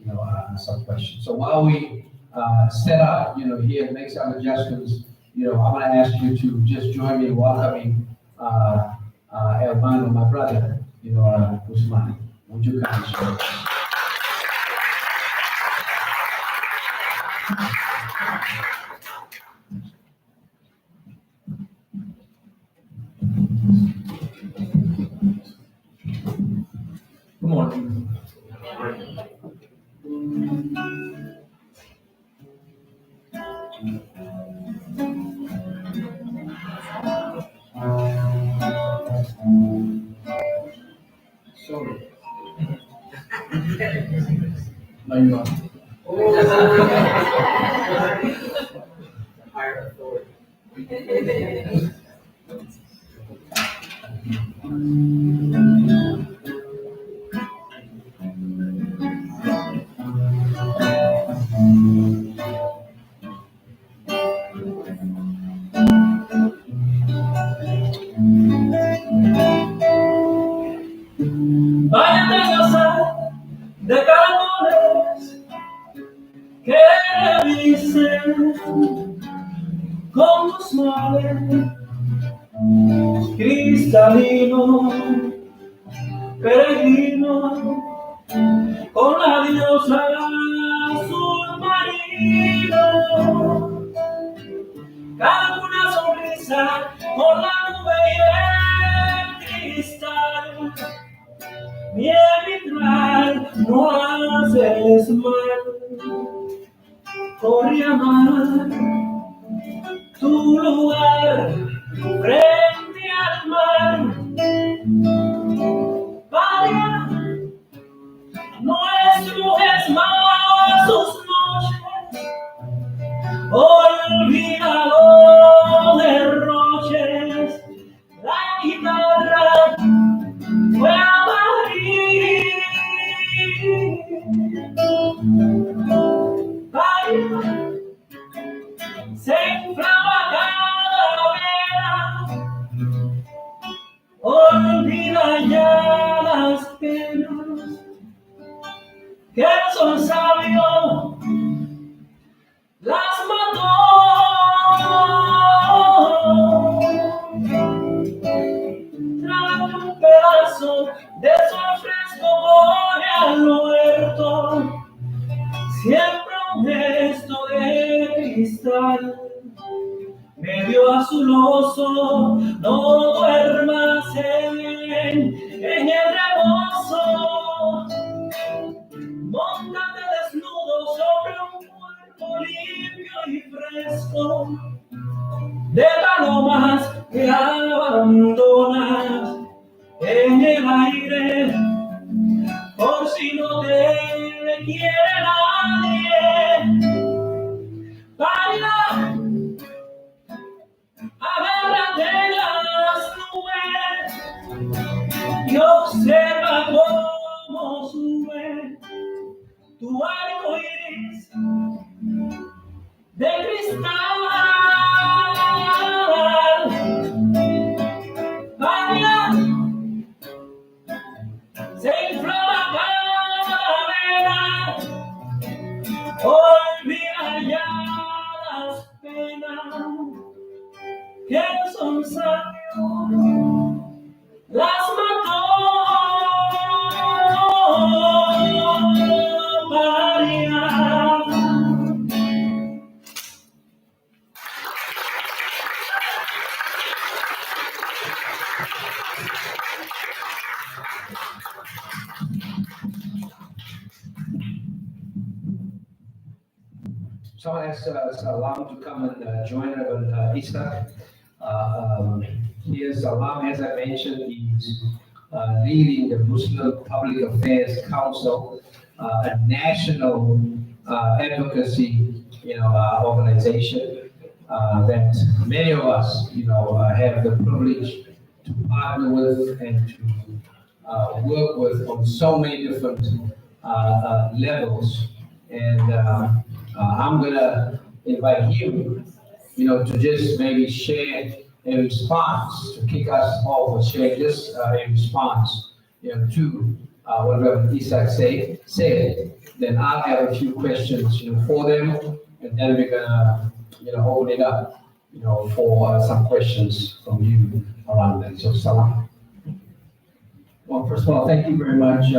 some questions. So while we set up, here and make some adjustments, I'm going to ask you to just join me in welcoming Hermano, my brother, Usmani. Would you come and share? Good morning. Sorry. No, you're not. Higher authority. Vaya Gaza de caracoles que revisen con tus mares cristalinos, peregrinos con la diosa azul marino, cada una sonrisa con la nube y el cristal. Mi vitral no haces mal, corre a amar tu lugar frente al mar. Vaya, nuestro es más sus noches, olvida los derroches, la guitarra fue a no duermas en el reposo. Móntate desnudo sobre un cuerpo limpio y fresco de palomas que abandonas en el aire, por si no te quiere nadie. Baila, agárrate en las nubes y observa cómo sube tu arco iris de cristal. Baila, se infla la calavera, olvida ya las penas que son sabios, las mató María. Someone asked Salam to come and join Reverend Isa. Here's Salam, as I mentioned, he's leading the Muslim Public Affairs Council, a national advocacy, organization that many of us, have the privilege to partner with and to work with on so many different levels. And I'm gonna invite you, to just maybe share a response, to kick us off, or share just a response, to what Reverend Isaac said. Then I'll have a few questions, for them, and then we're gonna, open it up, for some questions from you around that. So, Salam. Well, first of all, thank you very much,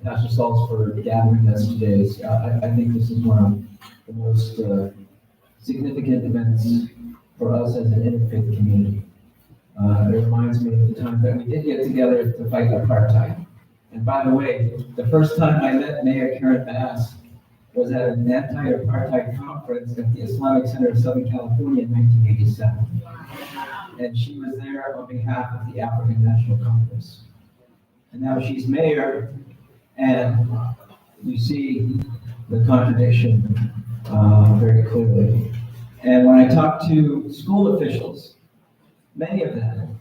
Pastor Salz, for gathering us today. I think this is one of the most significant events for us as an interfaith community. It reminds me of the time that we did get together to fight apartheid. And by the way, the first time I met Mayor Karen Bass was at an anti-apartheid conference at the Islamic Center of Southern California in 1987. And she was there on behalf of the African National Congress. And now she's mayor, and you see the contradiction very clearly. And when I talk to school officials, many of them,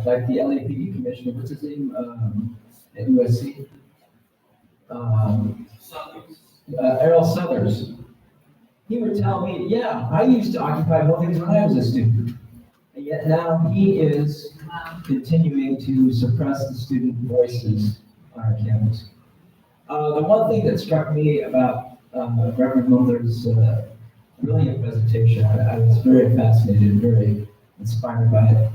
like the LAPD commissioner, what's his name, at USC? Errol Southers. He would tell me, yeah, I used to occupy buildings when I was a student. And yet now he is continuing to suppress the student voices on our campus. The one thing that struck me about Reverend Mulder's brilliant presentation, I was very fascinated, very inspired by it.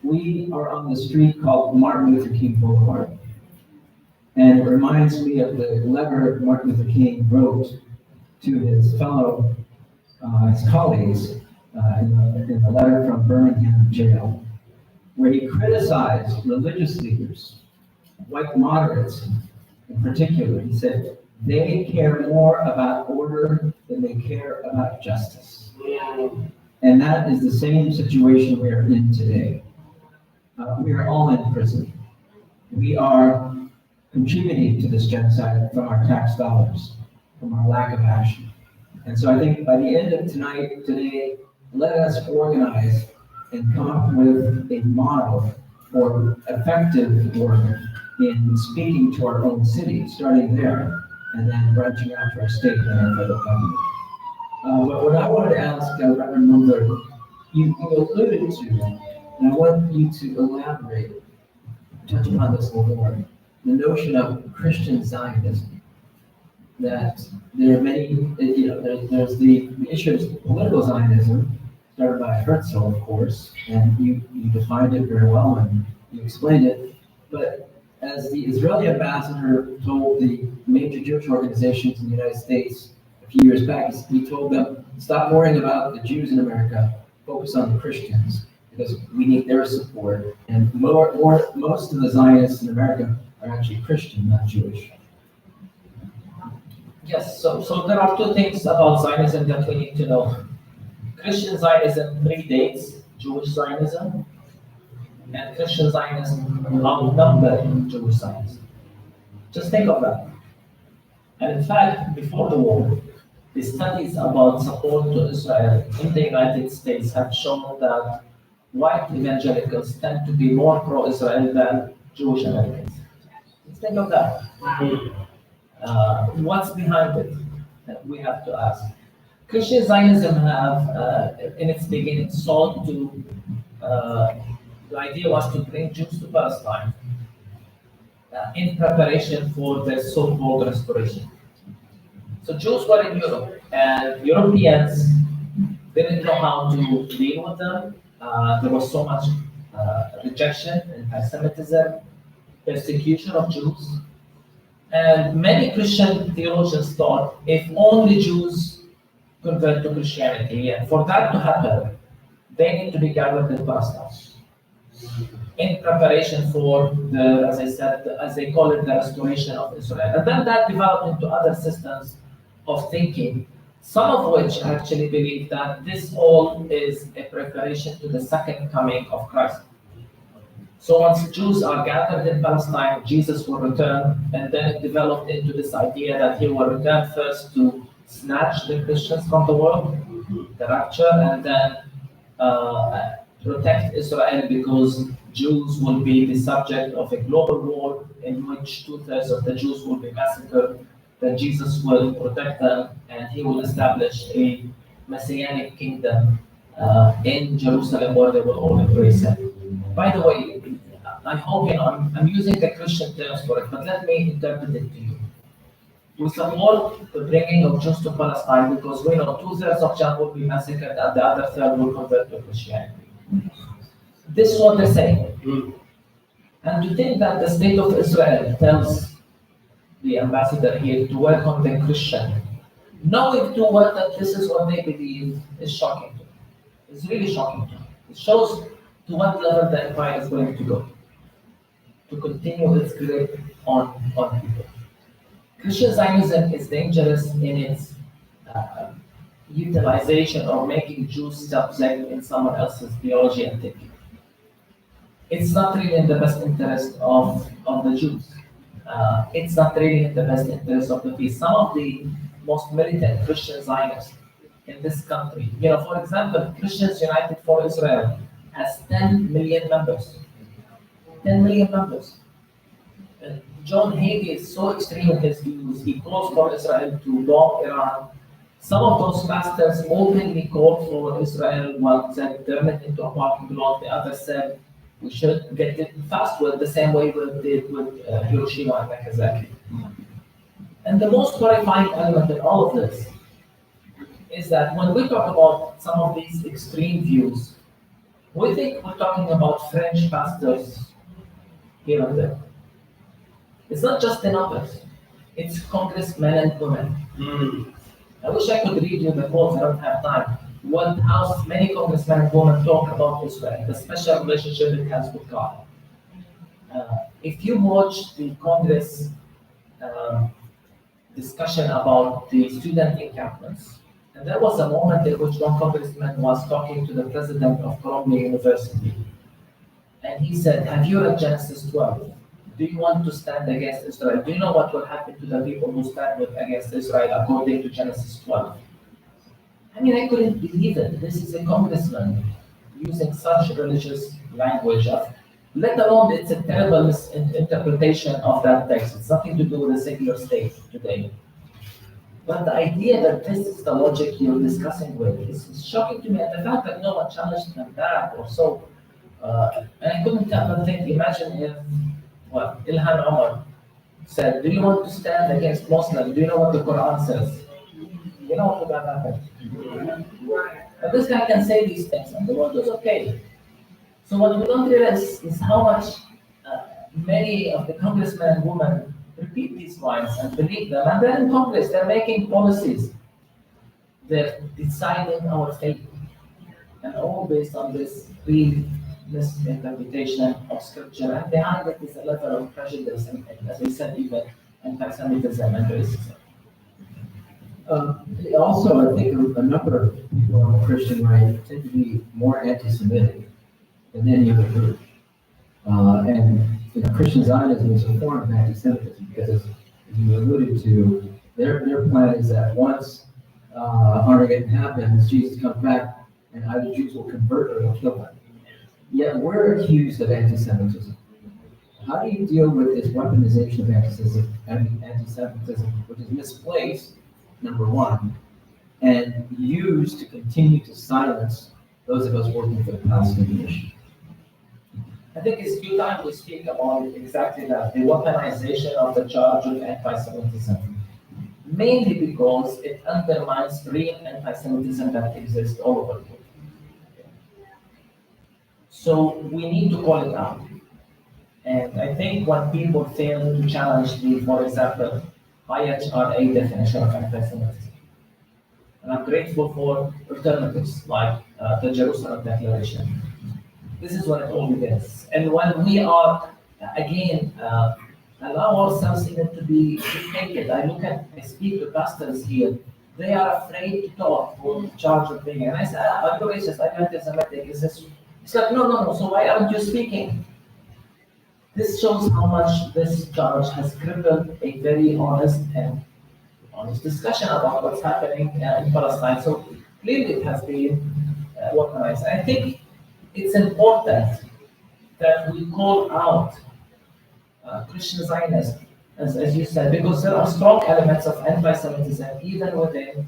We are on the street called Martin Luther King Boulevard. And it reminds me of the letter Martin Luther King wrote to his fellow, his colleagues, in the letter from Birmingham jail, where he criticized religious leaders, white moderates in particular. He said, they care more about order than they care about justice. And that is the same situation we are in today. We are all in prison. We are contributing to this genocide from our tax dollars, from our lack of action. And so I think by the end of today, let us organize and come up with a model for effective work in speaking to our own city, starting there, and then branching out to our state and our federal government. But what I wanted to ask Reverend Mulder, you alluded to, and I want you to elaborate, touch upon this a little more, the notion of Christian Zionism. That there are many, there's the issue of political Zionism, started by Herzl, of course, and you defined it very well and you explained it. But as the Israeli ambassador told the major Jewish organizations in the United States a few years back, he told them, stop worrying about the Jews in America, focus on the Christians because we need their support. And most of the Zionists in America are actually Christian, not Jewish. Yes, so there are two things about Zionism that we need to know. Christian Zionism predates Jewish Zionism, and Christian Zionism outnumbered Jewish Zionism. Just think of that. And in fact, before the war, the studies about support to Israel in the United States have shown that white evangelicals tend to be more pro-Israel than Jewish Americans. Just think of that. What's behind it? We have to ask. Christian Zionism have, in its beginning, sought to, the idea was to bring Jews to Palestine in preparation for their so-called restoration. So Jews were in Europe, and Europeans didn't know how to deal with them. There was so much rejection, anti-Semitism, persecution of Jews. And many Christian theologians thought if only Jews convert to Christianity, and for that to happen, they need to be gathered in Palestine in preparation for the, as I said, as they call it, the restoration of Israel. And then that developed into other systems of thinking, some of which actually believe that this all is a preparation to the second coming of Christ. So once Jews are gathered in Palestine, Jesus will return, and then it developed into this idea that he will return first to snatch the Christians from the world, the rapture, and then protect Israel because Jews will be the subject of a global war in which 2/3 of the Jews will be massacred. Then Jesus will protect them, and he will establish a messianic kingdom in Jerusalem where they will all embrace him. By the way, I hope I'm using the Christian terms for it, but let me interpret it to you. We support the bringing of Jews to Palestine because we know 2/3 of Jews will be massacred and the other third will convert to Christianity. This is what they say. And to think that the state of Israel tells the ambassador here to welcome the Christian, knowing too well that this is what they believe, is shocking to me. It's really shocking to me. It shows to what level the empire is going to go to continue its grip on people. Christian Zionism is dangerous in its utilization or making Jews subject in someone else's theology and thinking. It's not really in the best interest of the Jews. It's not really in the best interest of the peace. Some of the most militant Christian Zionists in this country, for example, Christians United for Israel has 10 million members. 10 million members. John Hagee is so extreme in his views, he calls for Israel to bomb Iran. Some of those pastors openly called for Israel, one said turn it into a parking lot, the other said we should get it fast with the same way we did with Hiroshima and Nagasaki. And the most horrifying element in all of this is that when we talk about some of these extreme views, we think we're talking about French pastors here and there. It's not just the numbers, it's congressmen and women. I wish I could read you the quotes, I don't have time. How many congressmen and women talk about Israel, the special relationship it has with God. If you watch the Congress discussion about the student encampments, and there was a moment in which one congressman was talking to the president of Columbia University, and he said, have you read Genesis 12? Do you want to stand against Israel? Do you know what will happen to the people who stand against Israel according to Genesis 12? I mean, I couldn't believe it. This is a congressman using such religious language, let alone it's a terrible misinterpretation of that text. It's nothing to do with the secular state today. But the idea that this is the logic you're discussing with is shocking to me, and the fact that no one challenged them that or so. And I couldn't help but think, imagine if Ilhan Omar said, do you want to stand against Muslims? Do you know what the Quran says? You know what would have happened? But this guy can say these things, and the world is okay. So what we don't realize is how much many of the congressmen and women repeat these lines and believe them. And they're in Congress, they're making policies. They're deciding our fate. and all based on this misinterpretation of scripture, and behind it is a level of prejudice, and as we said, even anti-Semitism and racism. Also, I think a number of people on the Christian right tend to be more anti-Semitic than any other group. And Christian Zionism is a form of anti-Semitism because, as you alluded to, their plan is that once Armageddon happens, Jesus comes back, and either Jews will convert or they'll kill them. Yet we're accused of anti-Semitism. How do you deal with this weaponization of anti-Semitism, which is misplaced, number one, and used to continue to silence those of us working for the Palestinian issue? I think it's due time to speak about exactly that, the weaponization of the charge of anti-Semitism. Mainly because it undermines real anti-Semitism that exists all over the world. So we need to call it out. And I think when people fail to challenge the, for example, IHRA definition of anti-Semitism, and I'm grateful for alternatives like the Jerusalem Declaration. This is when it all begins. And when we are, again, allow ourselves even to be naked. I speak to pastors here. They are afraid to talk for the charge of being. And I say, I'm racist, I'm anti-Semitic. It's like, no. So why aren't you speaking? This shows how much this charge has crippled a very honest discussion about what's happening in Palestine. So clearly it has been weaponized. I think it's important that we call out Christian Zionism, as you said, because there are strong elements of anti-Semitism even within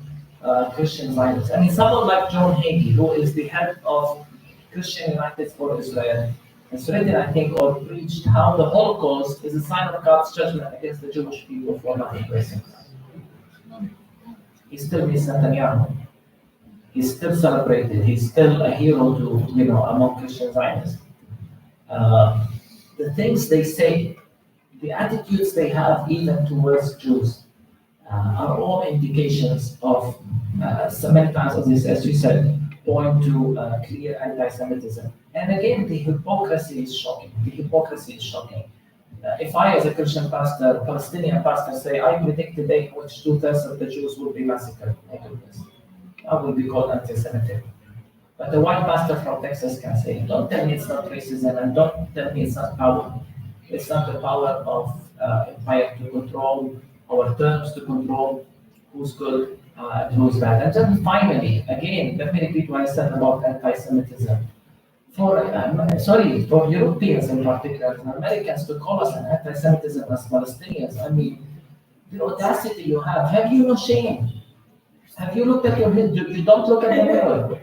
Christian Zionism. I mean, someone like John Hagee, who is the head of Christian United for Israel, has written, I think, or preached how the Holocaust is a sign of God's judgment against the Jewish people for not embracing Christ. He still meets Netanyahu. He's still celebrated. He's still a hero to, among Christian Zionists. The things they say, the attitudes they have even towards Jews, are all indications of, so many times, as you said, point to clear anti-Semitism. And again, the hypocrisy is shocking. If I, as a Christian pastor, Palestinian pastor, say, I predict the day in which 2/3 of the Jews will be massacred, my goodness, I will be called anti-Semitic. But the white pastor from Texas can say, don't tell me it's not racism, and don't tell me it's not power. It's not the power of empire to control, our terms to control who's good and who's bad. And then finally, again, let me repeat what I said about anti-Semitism. For Europeans in particular, and Americans to call us an anti-Semitism as Palestinians, I mean, the audacity you have you no shame? Have you looked at your head? You don't look at the mirror.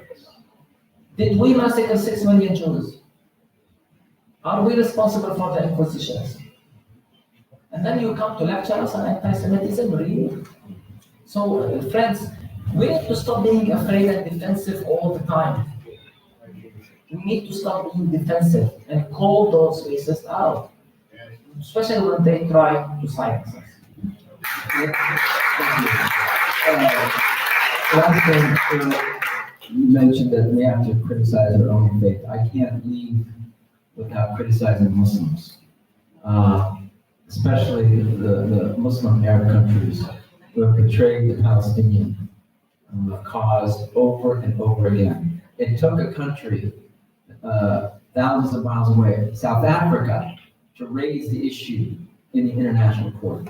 Did we massacre 6 million Jews? Are we responsible for the inquisitions? And then you come to lecture us on anti-Semitism, really? So, friends, we need to stop being afraid and defensive all the time. We need to stop being defensive and call those racists out, especially when they try to silence us. Last thing, you mentioned that we have to criticize our own faith. I can't leave without criticizing Muslims, especially the Muslim Arab countries who have betrayed the Palestinian cause over and over again. It took a country thousands of miles away, South Africa, to raise the issue in the international court.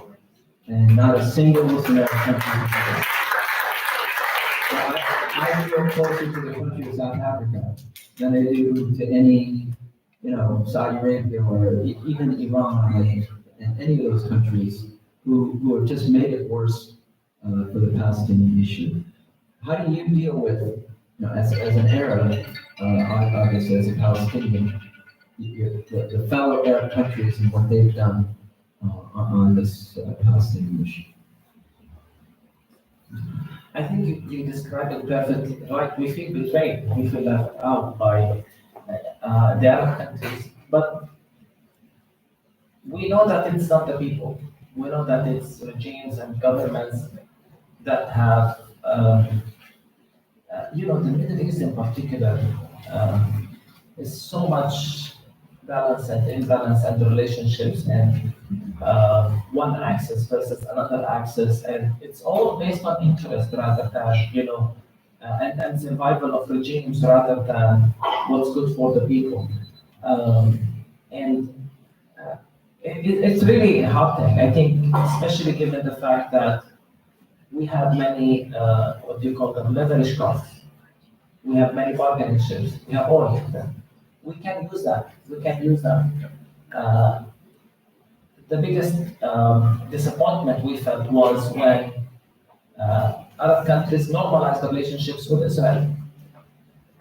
And not a single Muslim Arab country. So I feel closer to the country of South Africa than I do to any, Saudi Arabia or even Iran and any of those countries who have just made it worse for the Palestinian issue. How do you deal with, as an Arab, obviously as a Palestinian, the fellow Arab countries and what they've done on this Palestinian issue? I think you described it perfectly right. We feel betrayed. We feel left out by the Arab countries. But we know that it's not the people. We know that it's regimes and governments that have the Middle East in particular is so much balance and imbalance and relationships and one axis versus another axis, and it's all based on interest rather than, and survival of regimes rather than what's good for the people. It's really heartening, I think, especially given the fact that we have many, what do you call them, leverage costs. We have many bargaining chips. We have all of them. We can use that. We can use them. The biggest disappointment we felt was when Arab countries normalized relationships with Israel.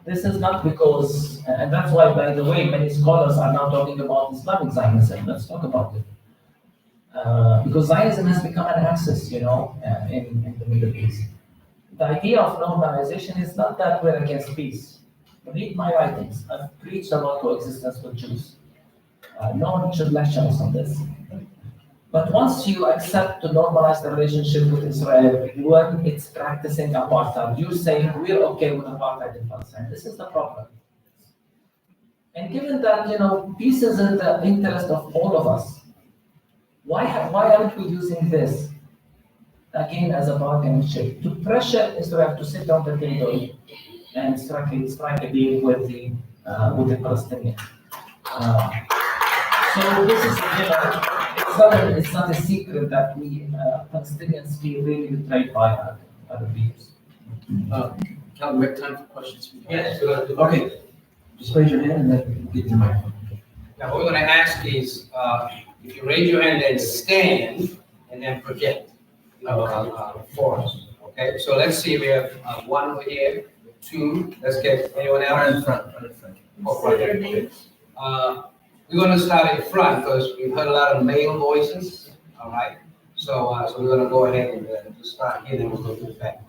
This is not because, and that's why, by the way, many scholars are now talking about Islamic Zionism. Let's talk about it. Because Zionism has become an axis, in the Middle East. The idea of normalization is not that we're against peace. Read my writings. I've preached about coexistence with Jews. No one should lecture us on this. But once you accept to normalize the relationship with Israel, when it's practicing apartheid, you say we're okay with apartheid in Palestine. This is the problem. And given that, peace is in the interest of all of us, why aren't we using this again as a bargaining chip to pressure Israel to sit on the table and strike a deal with the Palestinians? So this is, it's not a secret that we Palestinians feel really betrayed by other peoples. Calvin, we have time for questions. Yes. Okay, just raise your hand and then get the microphone. Now, what we're gonna ask is, if you raise your hand, then stand and then project, for us, okay? So let's see, we have one over here, two, let's get anyone else? Right in front. Oh, right there. We're gonna start in front because we've heard a lot of male voices, all right? So we're gonna go ahead and just start here, then we'll go to the back.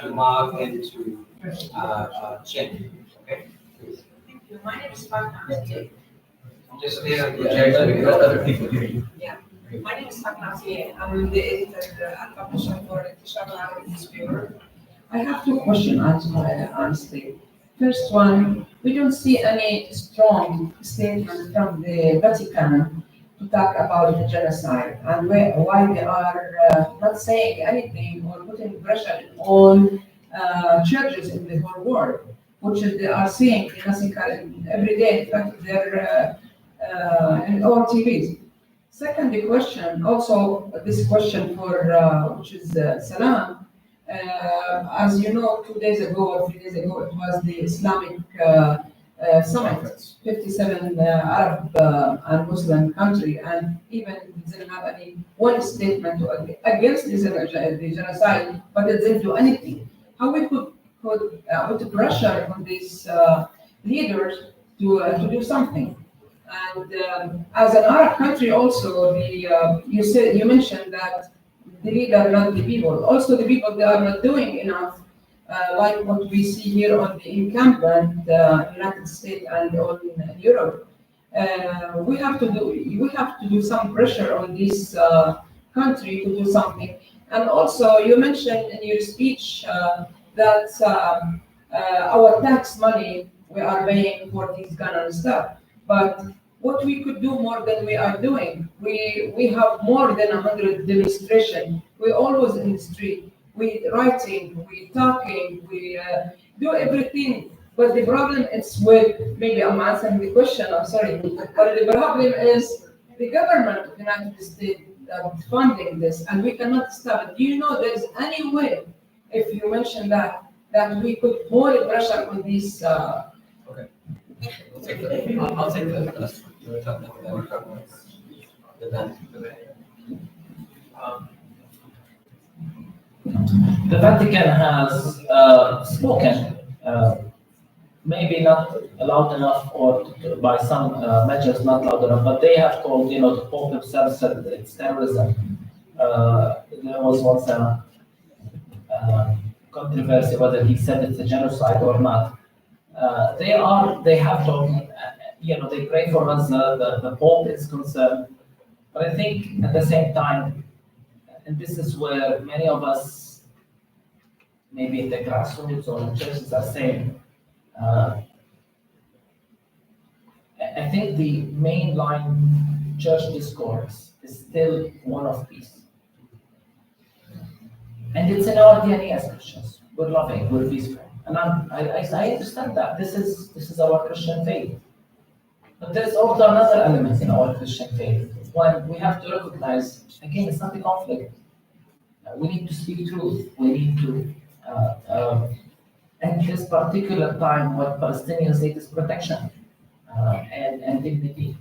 To Mark and to Jen, okay? Please. Thank you. My name is Fatma. Just there, Let other people hear you. My name is Fatma. I'm the editor and publisher for Intishar Arabic newspaper. I have two questions, honestly. First one, we don't see any strong statement from the Vatican to talk about the genocide and why they are not saying anything or putting pressure on churches in the whole world, which is they are seeing the massacre every day. In fact, they're in all TVs. Second question, also this question for which is Salam. As you know, 2 days ago or 3 days ago, it was the Islamic summit, 57 Arab and Muslim country, and even didn't have any one statement against the genocide, but it didn't do anything. How we could put pressure on these leaders to do something? And as an Arab country, also, you mentioned that the leader, not the people. Also, the people, they are not doing enough, like what we see here on the encampment, United States and on Europe. We have to do some pressure on this country to do something. And also, you mentioned in your speech that our tax money we are paying for these guns and stuff. But what we could do more than we are doing, we have more than 100 demonstrations. We're always in the street. We writing, we talking, we do everything. But the problem is with, maybe I'm answering the question, I'm sorry. But the problem is the government of the United States funding this, and we cannot stop it. Do you know there's any way, if you mention that we could put pressure on this? Okay. I'll take that. The Vatican has spoken, maybe not loud enough, or by some measures not loud enough, but they have called, the Pope himself said it's terrorism. There was once a controversy whether he said it's a genocide or not. They have told, they pray for us, the Pope is concerned. But I think at the same time, and this is where many of us maybe the grassroots or the churches are saying. I think the mainline church discourse is still one of peace. And it's in our DNA as Christians. We're loving, we're peaceful. And I understand that. This is our Christian faith. But there's also another element in our Christian faith. When we have to recognize, again, it's not a conflict. We need to speak truth. We need to, at this particular time, what Palestinians need is protection and dignity.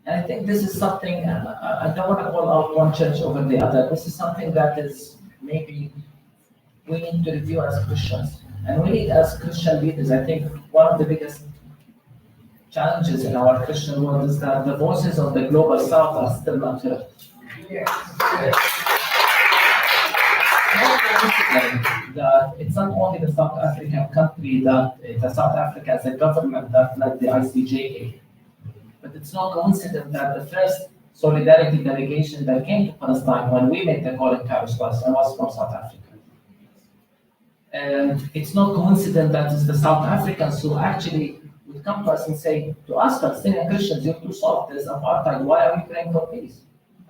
And I think this is something, I don't want to call out one church over the other. This is something that is maybe we need to review as Christians. And we need, as Christian leaders, I think one of the biggest challenges in our Christian world is that the voices of the global south are still not heard. That it's not only the South African country that the South Africa as a government that led the ICJ, but it's no coincidence that the first solidarity delegation that came to Palestine when we made the call in Paris was from South Africa. And it's not coincidence that it's the South Africans who actually would come to us and say, to us Palestinian Christians, you're too soft, there's apartheid, why are we praying for peace?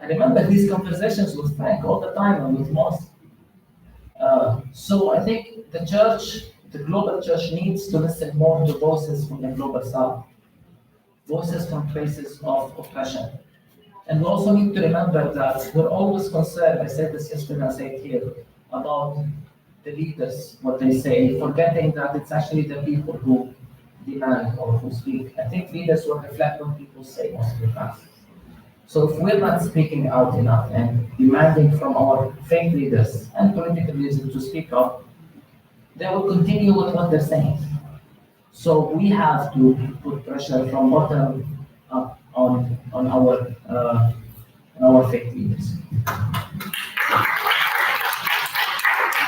I remember these conversations with Frank all the time and with Moss. So I think the church, the global church needs to listen more to voices from the global south, voices from places of oppression. And we also need to remember that we're always concerned, I said this yesterday, I say it here, about the leaders, what they say, forgetting that it's actually the people who demand or who speak. I think leaders will reflect what people say most of the time. So if we're not speaking out enough and demanding from our faith leaders and political leaders to speak up, they will continue with what they're saying. So we have to put pressure from bottom up on our faith leaders.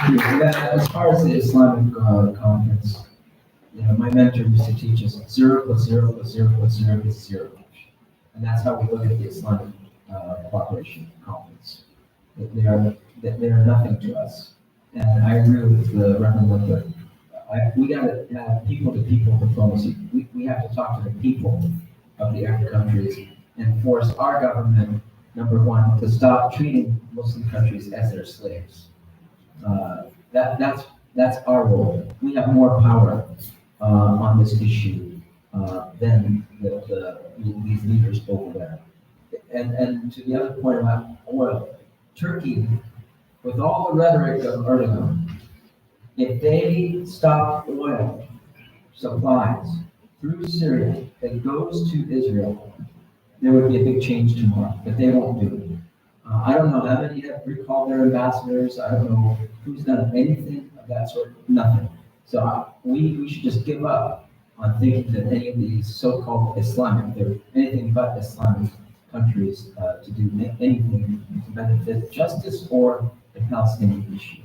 As far as the Islamic conference, my mentor used to teach us 0 + 0 + 0 + 0 is 0. And that's how we look at the Islamic Cooperation Conference. They are nothing to us. And I agree with the Reverend Luther. We got to have people-to-people diplomacy. We have to talk to the people of the Arab countries and force our government, number one, to stop treating Muslim countries as their slaves. That's our role. We have more power on this issue than these leaders over there. And to the other point about oil, Turkey, with all the rhetoric of Erdogan, if they stop oil supplies through Syria that goes to Israel, there would be a big change tomorrow, but they won't do it. I don't know how many have recalled their ambassadors. I don't know who's done anything of that sort. Nothing. So we should just give up on thinking that any of these so-called Islamic, they're anything but Islamic countries to do anything to benefit justice or the Palestinian issue.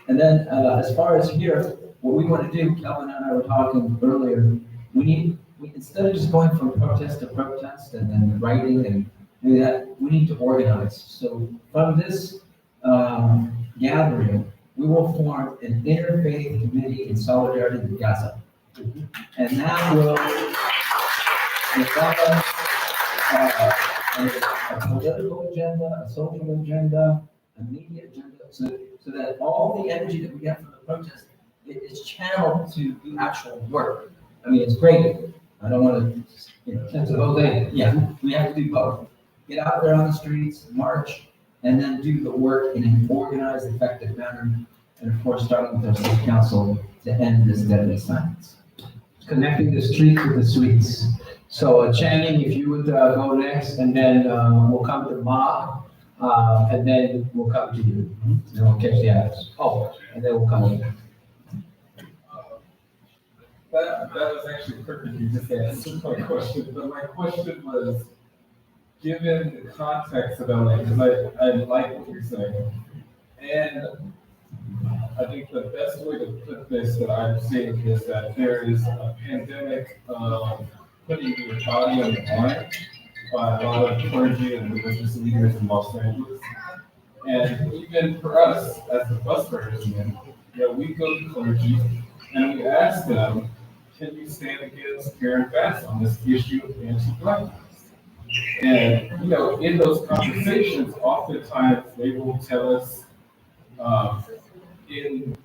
And then as far as here, what we want to do, Calvin and I were talking earlier, we instead of just going from protest to protest and then writing and do that, we need to organize. So from this gathering, we will form an interfaith committee in solidarity with Gaza. And that will develop a political agenda, a social agenda, a media agenda, so that all the energy that we get from the protest is channeled to do actual work. I mean, it's great. I don't want to, that's the whole thing. Yeah, we have to do both. Get out there on the streets, march, and then do the work in an organized, effective manner. And of course, starting with our state council to end this deadly silence. Connecting the streets with the suites. So Channing, if you would go next, and then we'll come to Mark, and then we'll come to you. Then we'll catch the others. Oh, and then we'll come to you. That was actually perfect. You just answered my question, but my question was, given the context of LA, because I like what you're saying, and I think the best way to put this that I'm seeing is that there is a pandemic of putting your body on the line by a lot of clergy and religious leaders in Los Angeles. And even for us, as the bus drivers, we go to clergy and we ask them, can you stand against Karen Bass on this issue of anti-blackness? And, in those conversations, oftentimes they will tell us in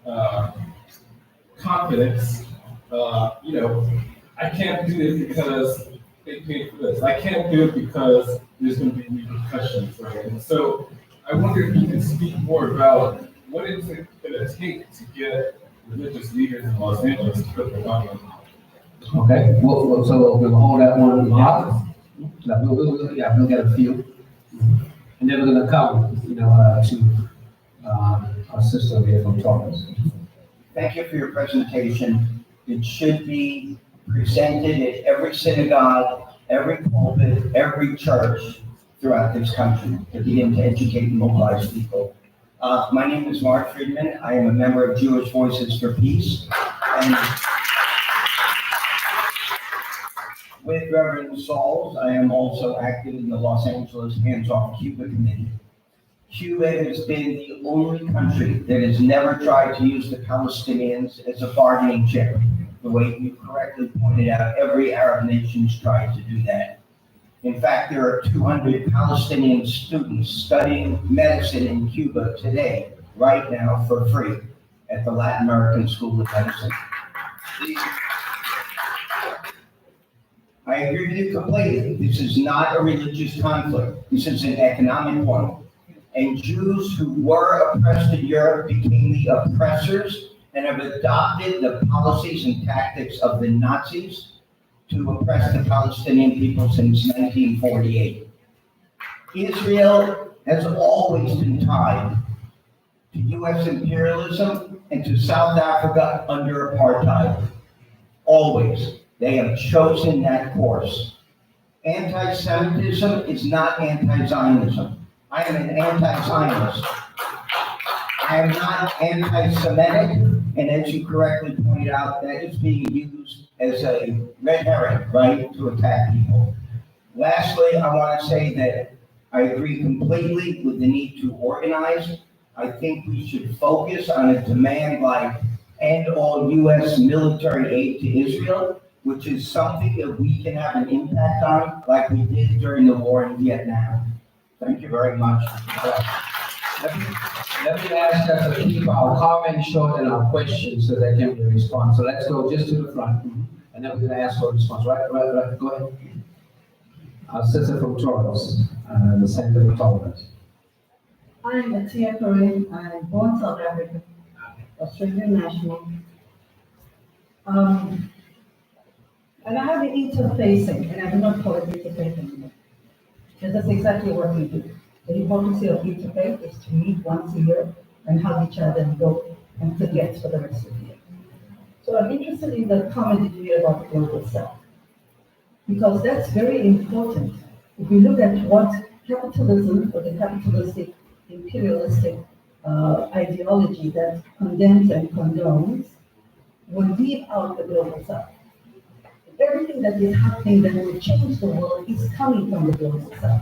confidence, I can't do this because they paid for this. I can't do it because there's going to be repercussions, right? And so I wonder if you can speak more about what is it going to take to get religious leaders in Los Angeles to put their money on. Okay, so we'll hold that one up. We'll get a few. And then we're gonna come, to, our sister here from Taurus. Thank you for your presentation. It should be presented at every synagogue, every pulpit, every church throughout this country to begin to educate and mobilize people. My name is Mark Friedman. I am a member of Jewish Voices for Peace. And with Reverend Sauls, I am also active in the Los Angeles Hands Off Cuba Committee. Cuba has been the only country that has never tried to use the Palestinians as a bargaining chip. The way you correctly pointed out, every Arab nation's tried to do that. In fact, there are 200 Palestinian students studying medicine in Cuba today, right now, for free, at the Latin American School of Medicine. I agree with you completely. This is not a religious conflict. This is an economic one. And Jews who were oppressed in Europe became the oppressors and have adopted the policies and tactics of the Nazis to oppress the Palestinian people since 1948. Israel has always been tied to U.S. imperialism and to South Africa under apartheid. Always. They have chosen that course. Anti-Semitism is not anti-Zionism. I am an anti-Zionist. I am not anti-Semitic, and as you correctly pointed out, that is being used as a red herring, right, to attack people. Lastly, I want to say that I agree completely with the need to organize. I think we should focus on a demand like end all U.S. military aid to Israel, which is something that we can have an impact on, like we did during the war in Vietnam. Thank you very much. Let me ask us to keep our comments short and our questions so they can respond. So let's go just to the front, and then we're gonna ask for a response. Right, go ahead. Our sister from Taurus, the Center for Tolerance. I'm Atia Karim. I'm born South African, Australian national. And I have the interfacing, and I do not call it interfaith anymore. Because that's exactly what we do. The hypocrisy of interfaith is to meet once a year and hug each other and go and forget for the rest of the year. So I'm interested in the comment that you made about the global south, because that's very important. If we look at what capitalism or the capitalistic, imperialistic ideology that condemns and condones will leave out the global south. Everything that is happening that will change the world is coming from the global south.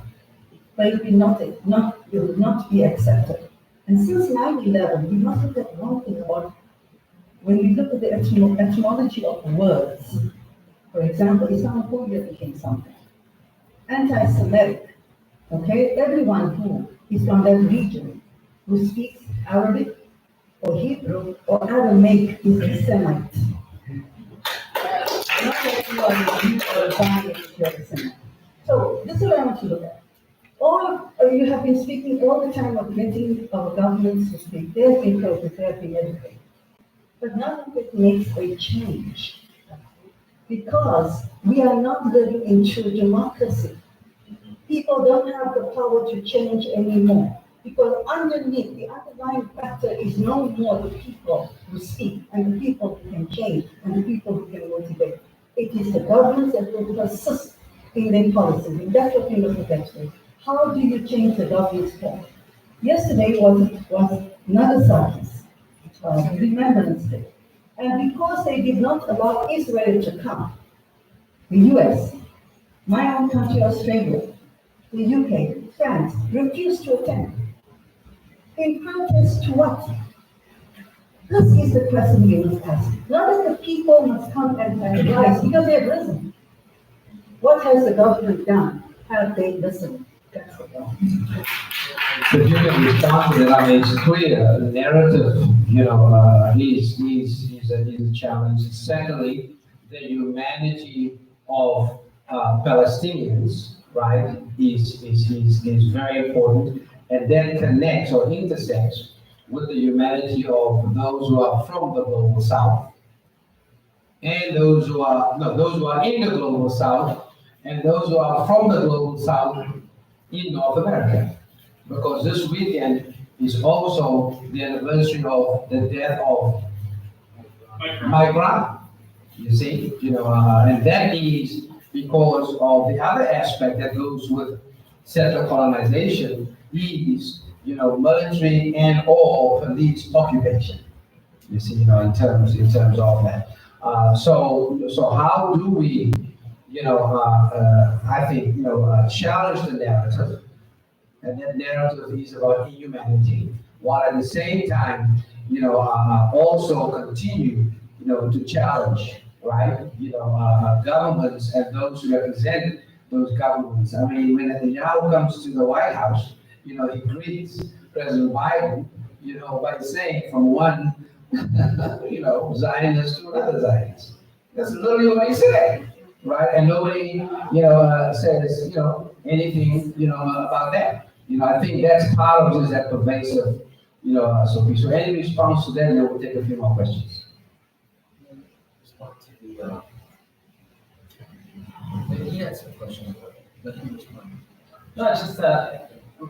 But it will not be accepted. And since 9/11, we must look at one thing about when we look at the etymology of words. For example, Islamophobia became something. Anti-Semitic, okay? Everyone who is from that region, who speaks Arabic or Hebrew or Aramaic is a Semite. Not everyone is or a Semite. So this is what I want to look at. You have been speaking all the time of getting our governments to speak. They have been focused, they have been educated. But none of it makes a change. Because we are not living in true democracy. People don't have the power to change anymore. Because underneath, the underlying factor is no more the people who speak and the people who can change and the people who can motivate. It is the governments that will persist in their policies. And that's what we must look at today. How do you change the government's form? Yesterday was Nagasaki's Remembrance Day. And because they did not allow Israel to come, the US, my own country, Australia, the UK, France, refused to attend. In protest to what? This is the question we must ask. Not that the people must come and rise, because they have risen. What has the government done? Have they listened? That's the problem. The human response to that, I mean, it's clear, the narrative, is a challenge. Secondly, the humanity of Palestinians, right, is very important, and then connects or intersects with the humanity of those who are from the global south, and those who are in the global south, and those who are from the global south in North America. Because this weekend is also the anniversary of the death of Mike Brown. You see, and that is because of the other aspect that goes with settler colonization is, military and or police occupation. You see, in terms of that. So how do we, I think, challenge the narrative, and that narrative is about inhumanity, while at the same time, also continue, to challenge, right, governments and those who represent those governments. I mean, when Netanyahu comes to the White House, he greets President Biden, by saying from one, Zionist to another Zionist. That's literally what he said, right? And nobody, says, anything, about that. I think that's part of just that pervasive, so any response to that, and then we'll take a few more questions. Yes, a question. No, just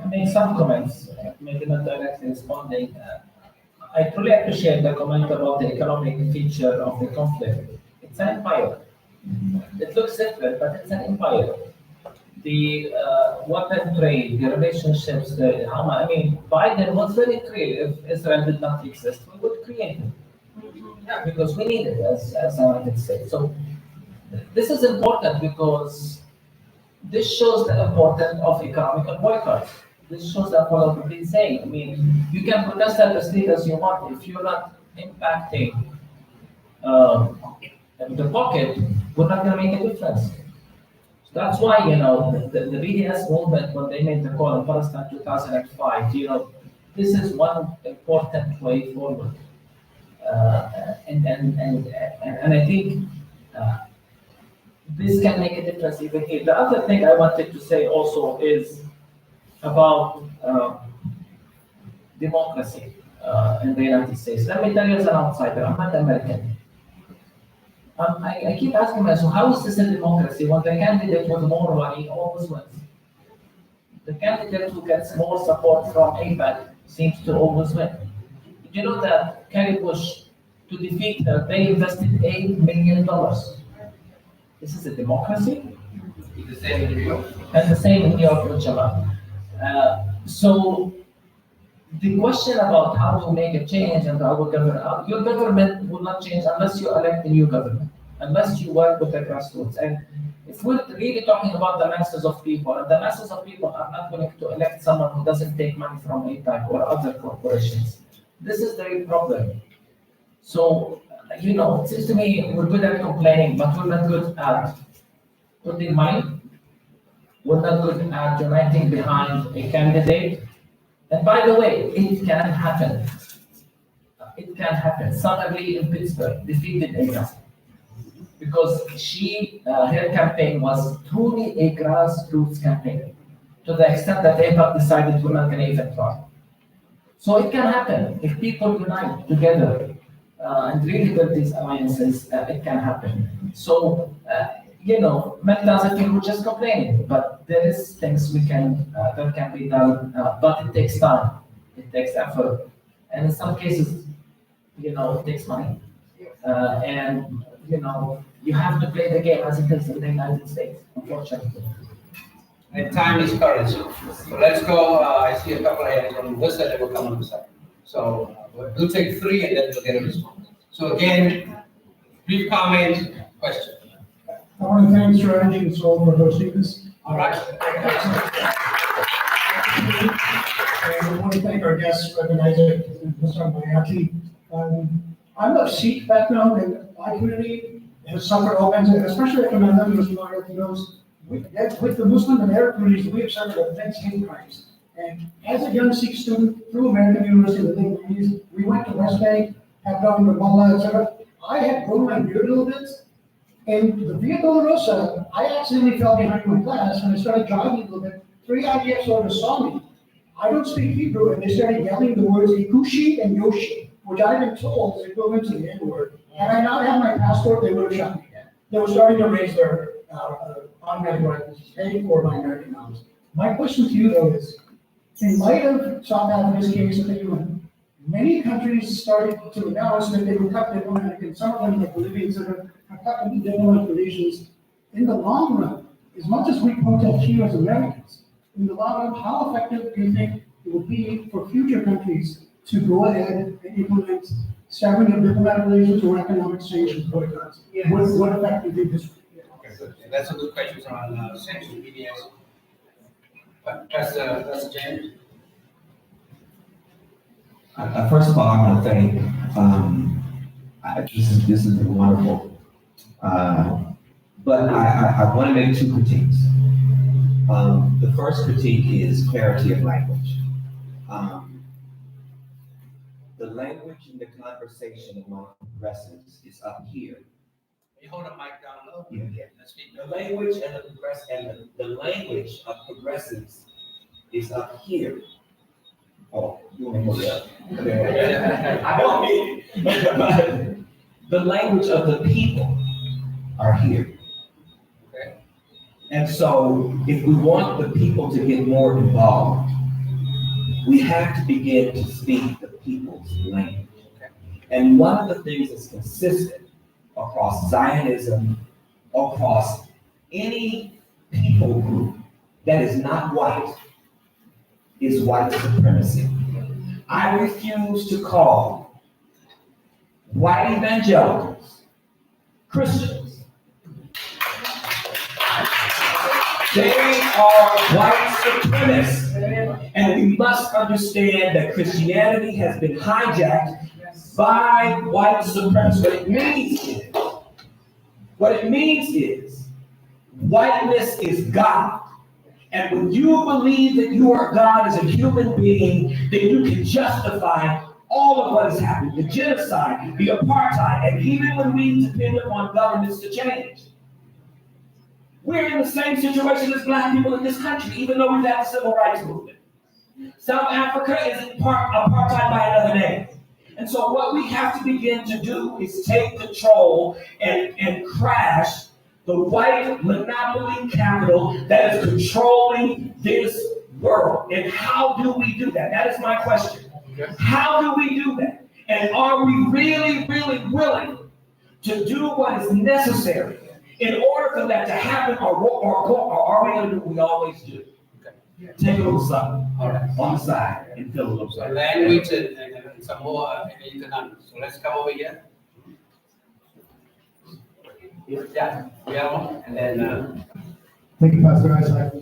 make some comments, maybe not directly responding. I truly appreciate the comment about the economic feature of the conflict. It's an empire. It looks different, but it's an empire. The weapon trade, the relationships, Biden was very clear. If Israel did not exist, we would create it. Yeah, because we need it as the United States. So this is important because this shows the importance of economic boycotts. This shows that what I've been saying. I mean, you can protest at the state as you want. If you're not impacting the pocket, we're not going to make a difference. So that's why, the BDS movement, when they made the call in Palestine 2005, this is one important way forward. And I think this can make a difference even here. The other thing I wanted to say also is about democracy in the United States. Let me tell you as an outsider, I'm not American. I keep asking myself, how is this a democracy when the candidate with more money always wins? The candidate who gets more support from AIPAC seems to always win. Did you know that Kerry Bush, to defeat her, they invested $8 million? This is a democracy? The same in New York. And the same in New York with Jamal. So the question about how to make a change and how to govern, your government will not change unless you elect a new government, unless you work with the grassroots. And if we're really talking about the masses of people, and the masses of people are not going to elect someone who doesn't take money from AIPAC or other corporations, this is the real problem. So, it seems to me we're good at complaining, but we're not good at putting money. We're not good at uniting behind a candidate. And by the way, it can happen. It can happen. Summer Lee in Pittsburgh defeated AIPAC because her campaign was truly a grassroots campaign, to the extent that AIPAC decided we're not going to even try. So it can happen if people unite together and really build these alliances. It can happen. So. Many times I think we're just complaining, but there is things that can be done, but it takes time, it takes effort, and in some cases, it takes money. And, you have to play the game as it is in the United States, unfortunately. And time is currency. So let's go, I see a couple of hands on this side that will come on the side. So we'll take 3 and then we'll get a response. So again, brief comment, question. I want to thank Strategy and Soul for hosting this. All right. And I want to thank our guests, recognizing Mr. Mayati I'm of Sikh background, and my community has suffered all kinds of, especially after my mother was martyred to those, with the Muslim and Arab communities, we have suffered immense hate crimes. And as a young Sikh student through American University in the late 90s, we went to West Bank, have gone to Mallah, etc. I had grown my beard a little bit. In the Via Dolorosa, I accidentally fell behind my class and I started jogging a little bit. 3 IDF soldiers saw me. I don't speak Hebrew, and they started yelling the words Ikushi and Yoshi, which I've been told is equivalent to the N-word. Had I not had my passport, they would have shot me dead. They were starting to raise their automatic rifles, paying for my American knowledge. My question to you, though, is, in light of South Africa's case of the UN, many countries started to announce that they would cut diplomatic, and some of them, like Bolivia, etc., have cut diplomatic relations. In the long run, as much as we protest here as Americans, in the long run, how effective do you think it will be for future countries to go ahead and implement severing of diplomatic relations or economic sanctions, boycotts? Yes. What effect do you think this will be? Okay, good. That's a good question on sanctions, BDS. But that's James. First of all, I want to thank, this has been wonderful. But I want to make 2 critiques. The first critique is clarity of language. The language in the conversation among progressives is up here. You hold the mic down low. Yeah. Let's speak. The language and the language of progressives is up here. Oh, you want me to go there? I don't mean it. The language of the people are here. Okay. And so if we want the people to get more involved, we have to begin to speak the people's language. Okay. And one of the things that's consistent across Zionism, across any people group that is not white, is white supremacy. I refuse to call white evangelicals Christians. They are white supremacists. And we must understand that Christianity has been hijacked by white supremacy. What it means is whiteness is God. And when you believe that you are God as a human being, then you can justify all of what has happened, the genocide, the apartheid, and even when we depend upon governments to change. We're in the same situation as Black people in this country, even though we've had the civil rights movement. South Africa is apartheid by another name. And so what we have to begin to do is take control and crash the white monopoly capital that is controlling this world. And how do we do that? That is my question. How do we do that? And are we really, really willing to do what is necessary in order for that to happen, or are we going to do what we always do? Take a little something on the side and feel a little something. Language and some more economics. So let's come over here. Yeah, and then. Thank you, Pastor Isaac,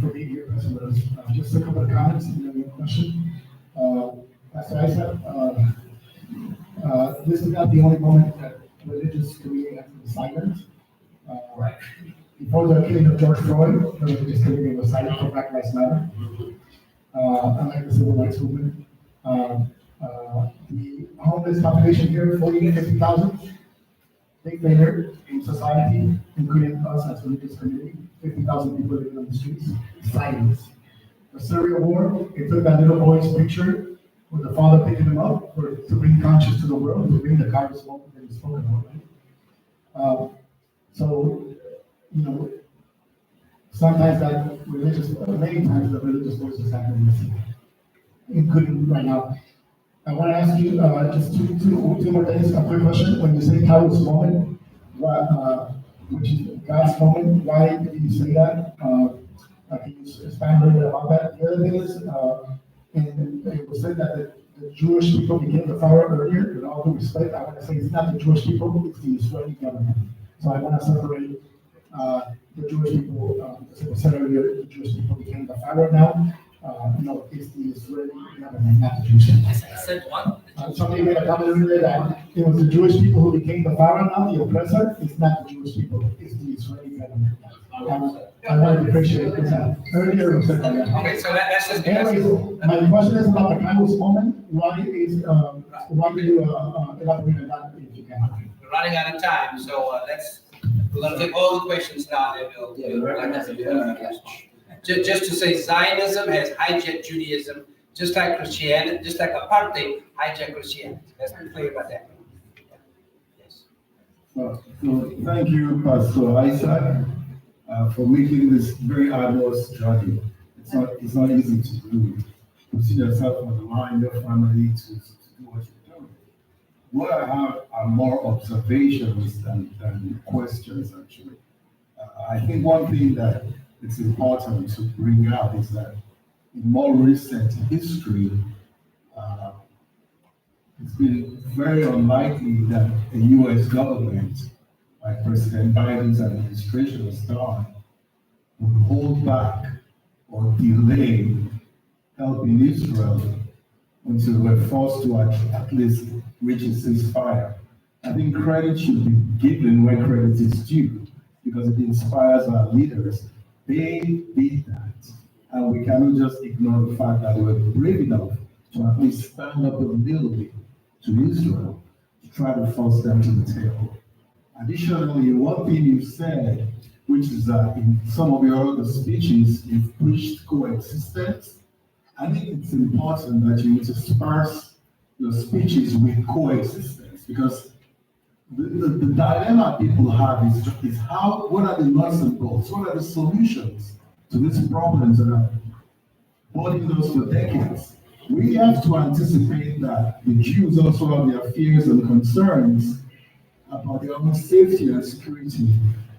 for being here, Pastor Rose. Just a couple of comments and then one question. Pastor Isaac, this is not the only moment that religious community has been silent. Right. Before the killing of George Floyd, the religious community was silent for Black Lives Matter. Unlike the civil rights movement. The homeless population here, 40,000 to 50,000. Big failure in society, including us as a religious community. 50,000 people living on the streets. Silence. The Syria war, it took that little boy's picture with the father picking him up to bring conscience to the world, to bring the Congress movement that we spoke about, right? So, you know, sometimes many times the religious voices have been missing, including right now. I want to ask you just two more things. A quick question. When you say Kairos moment, which is God's moment, why did you say that? Can you expand a little bit about that? The other thing is, and it was said that the Jewish people became the fire earlier. With all due respect, I want to say it's not the Jewish people, it's the Israeli government. So I want to separate the Jewish people. As I said earlier, the Jewish people became the fire now. no, it's the Israeli government, not the Jewish people. I said what? Somebody made a comment earlier that it was the Jewish people who became the Pharaoh now, the oppressor. It's not the Jewish people, it's the Israeli government. I want to appreciate this. Earlier, it said that. Okay, so that's just. Anyways, my question is about the Kairos moment. Why do you elaborate on that if you can? We're running out of time, so we're gonna take all the questions now, and just to say, Zionism has hijacked Judaism, just like Christianity, just like apartheid hijacked Christianity. Let's be clear about that. Yes. So thank you, Pastor Isaac, for making this very arduous journey. It's not easy to do. You see yourself on the line, your family to do what you're doing. What I have are more observations than questions, actually. I think one thing that it's important to bring out is that in more recent history, it's been very unlikely that the US government, like President Biden's administration has done, would hold back or delay helping Israel until we're forced to at least reach a ceasefire. I think credit should be given where credit is due, because it inspires our leaders. They did that, and we cannot just ignore the fact that they were brave enough to at least stand up a little bit to Israel to try to force them to the table. Additionally, one thing you said, which is that in some of your other speeches, you've preached coexistence. I think it's important that you intersperse your speeches with coexistence, because the dilemma people have is what are the nuts and bolts? What are the solutions to these problems that have bothered us for decades? We have to anticipate that the Jews also have their fears and concerns about their own safety and security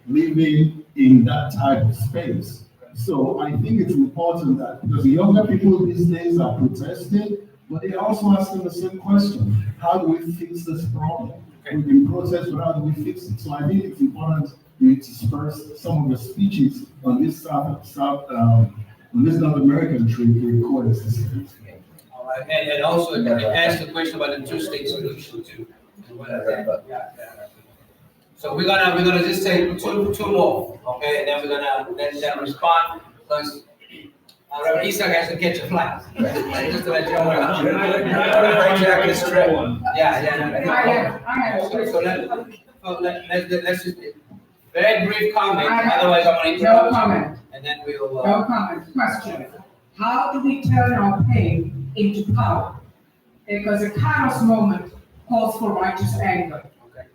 living in that type of space. So I think it's important that, because the younger people these days are protesting, but they're also asking the same question: how do we fix this problem? We can protest, but how do we fix it? So I think it's important to disperse some of the speeches on this on this North American trip with coexistence. All right, and also ask the question about the two-state solution too. So we're gonna just take two more, okay, and then we're gonna let them respond, because Reverend Isaac has to catch a flight. Just to let you know. Hijack this trip. Yeah. So let's just very brief comment. Otherwise, I'm gonna interrupt. No comment. And then we'll. No comment. Question: how do we turn our pain into power? Because a Kairos moment calls for righteous anger.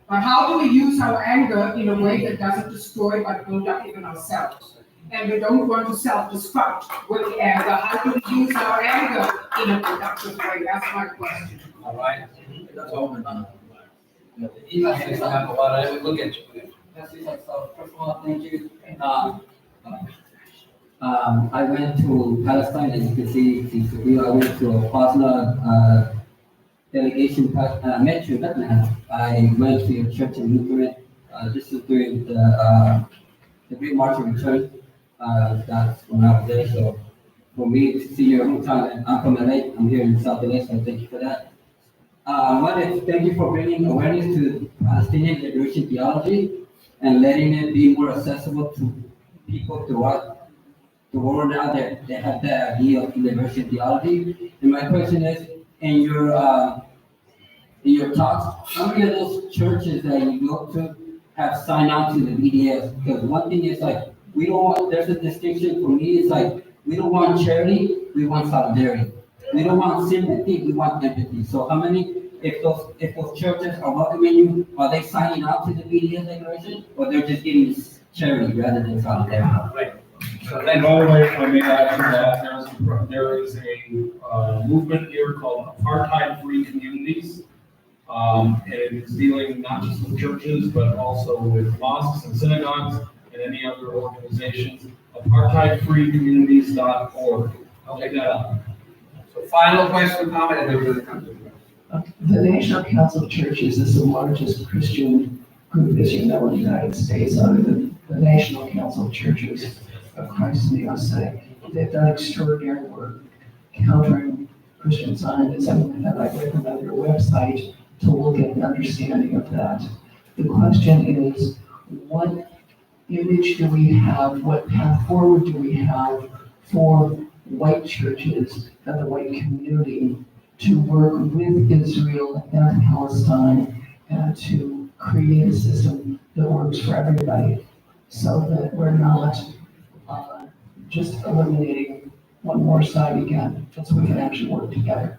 But how do we use our anger in a way that doesn't destroy but build up even ourselves? And we don't want to self-destruct with the anger. How do we use our anger in a productive way? That's my question. All right. Look at you. So first of all, thank you. I went to Palestine, as you can see, Sabeel. I went to a FOSNA delegation, met you in Bethlehem. I went to your church in Lutheran. This was during the Great March of Return. That's when I was there. So for me to see your hometown, I'm from LA. I'm here in South LA, so thank you for that. I want to thank you for bringing awareness to Palestinian liberation theology and letting it be more accessible to people throughout the world now that they have the idea of liberation theology. And my question is, in your talks, how many of those churches that you go to have signed on to the BDS? Because one thing is like, we don't want, there's a distinction for me, it's like, we don't want charity, we want solidarity. We don't want sympathy, we want empathy. So how many, if those churches are welcoming you, are they signing on to the BDS declaration, or they're just getting charity rather than solidarity? Right. So then, by the way, I may add to that, there is a movement here called Apartheid-Free Communities. And it is dealing not just with churches, but also with mosques and synagogues and any other organizations. Apartheidfreecommunities.org. I'll take that up. So final question, comment, and then we're going to come to the National Council of Churches is the largest Christian group, as you know, in the United States, under the National Council of Churches of Christ in the USA. They've done extraordinary work. Countering Christian Zionism, and I recommend your website to look at an understanding of that. The question is, what image do we have, what path forward do we have for white churches and the white community to work with Israel and Palestine and to create a system that works for everybody so that we're not just eliminating one more side again, so we can actually work together.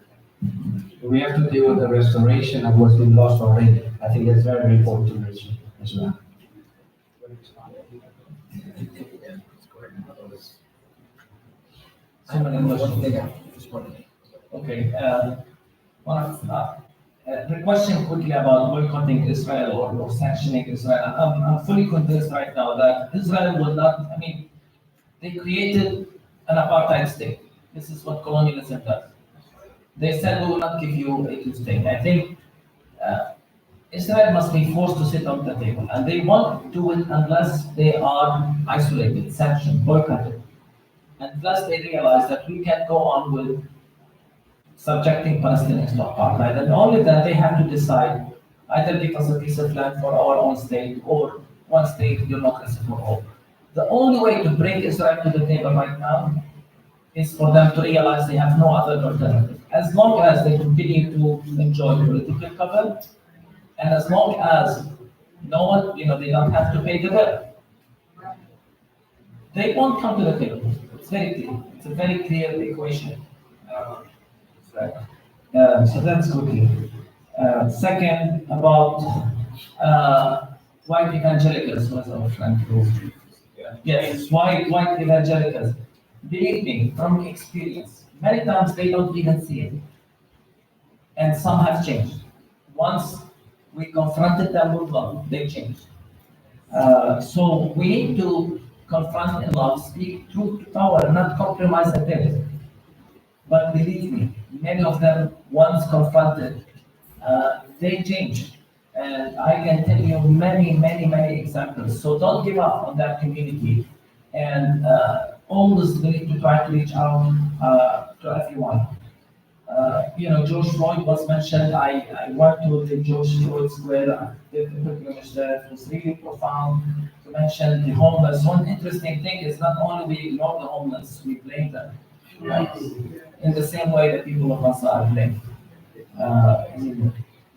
We have to deal with the restoration of what's been lost already. I think that's very important to mention as well. So many questions. Okay, the question quickly about boycotting Israel or sanctioning Israel. I'm fully convinced right now that Israel will not, I mean, they created an apartheid state. This is what colonialism does. They said, we will not give you a two state. I think Israel must be forced to sit on the table, and they won't do it unless they are isolated, sanctioned, boycotted. Unless they realize that we can't go on with subjecting Palestinians to apartheid, and only then they have to decide either give us a piece of land for our own state or one state democracy for all. The only way to bring Israel to the table right now is for them to realize they have no other alternative. As long as they continue to enjoy political cover, and as long as no one, they don't have to pay the bill, they won't come to the table. It's very clear. It's a very clear equation. So that's quickly. Second, about white evangelicals, was our friend who. Yes, white evangelicals. Believe me, from experience, many times they don't even see it. And some have changed. Once we confronted them with love, they changed. So we need to confront in love, speak truth to power, not compromise the bit. But believe me, many of them, once confronted, they changed. And I can tell you many examples. So don't give up on that community. And always we need to try to reach out to everyone. George Floyd was mentioned. I went to the George Floyd Square, the pilgrimage there. It was really profound to mention the homeless. One interesting thing is not only we ignore the homeless, we blame them. Right? In the same way that people of Gaza are blamed.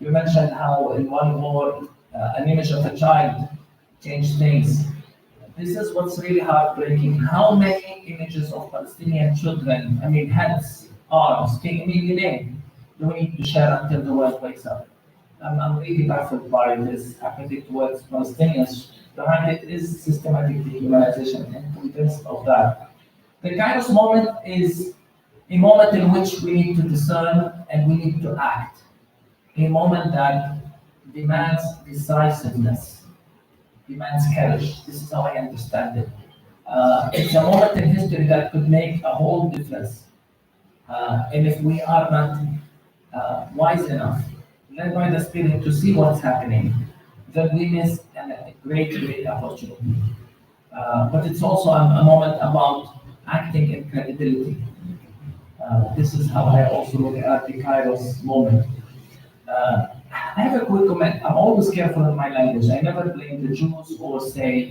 You mentioned how in one war, an image of a child changed things. This is what's really heartbreaking. How many images of Palestinian children, heads, arms, do we need to share until the world wakes up? I'm really baffled by this apathy towards Palestinians. Behind it is systematic dehumanization, and convinced of that. The Kairos moment is a moment in which we need to discern and we need to act. A moment that demands decisiveness, demands courage. This is how I understand it. It's a moment in history that could make a whole difference. And if we are not wise enough, led by the Spirit to see what's happening, then we miss a great opportunity. But it's also a moment about acting in credibility. This is how I also look at the Kairos moment. I have a quick comment. I'm always careful in my language. I never blame the Jews or say,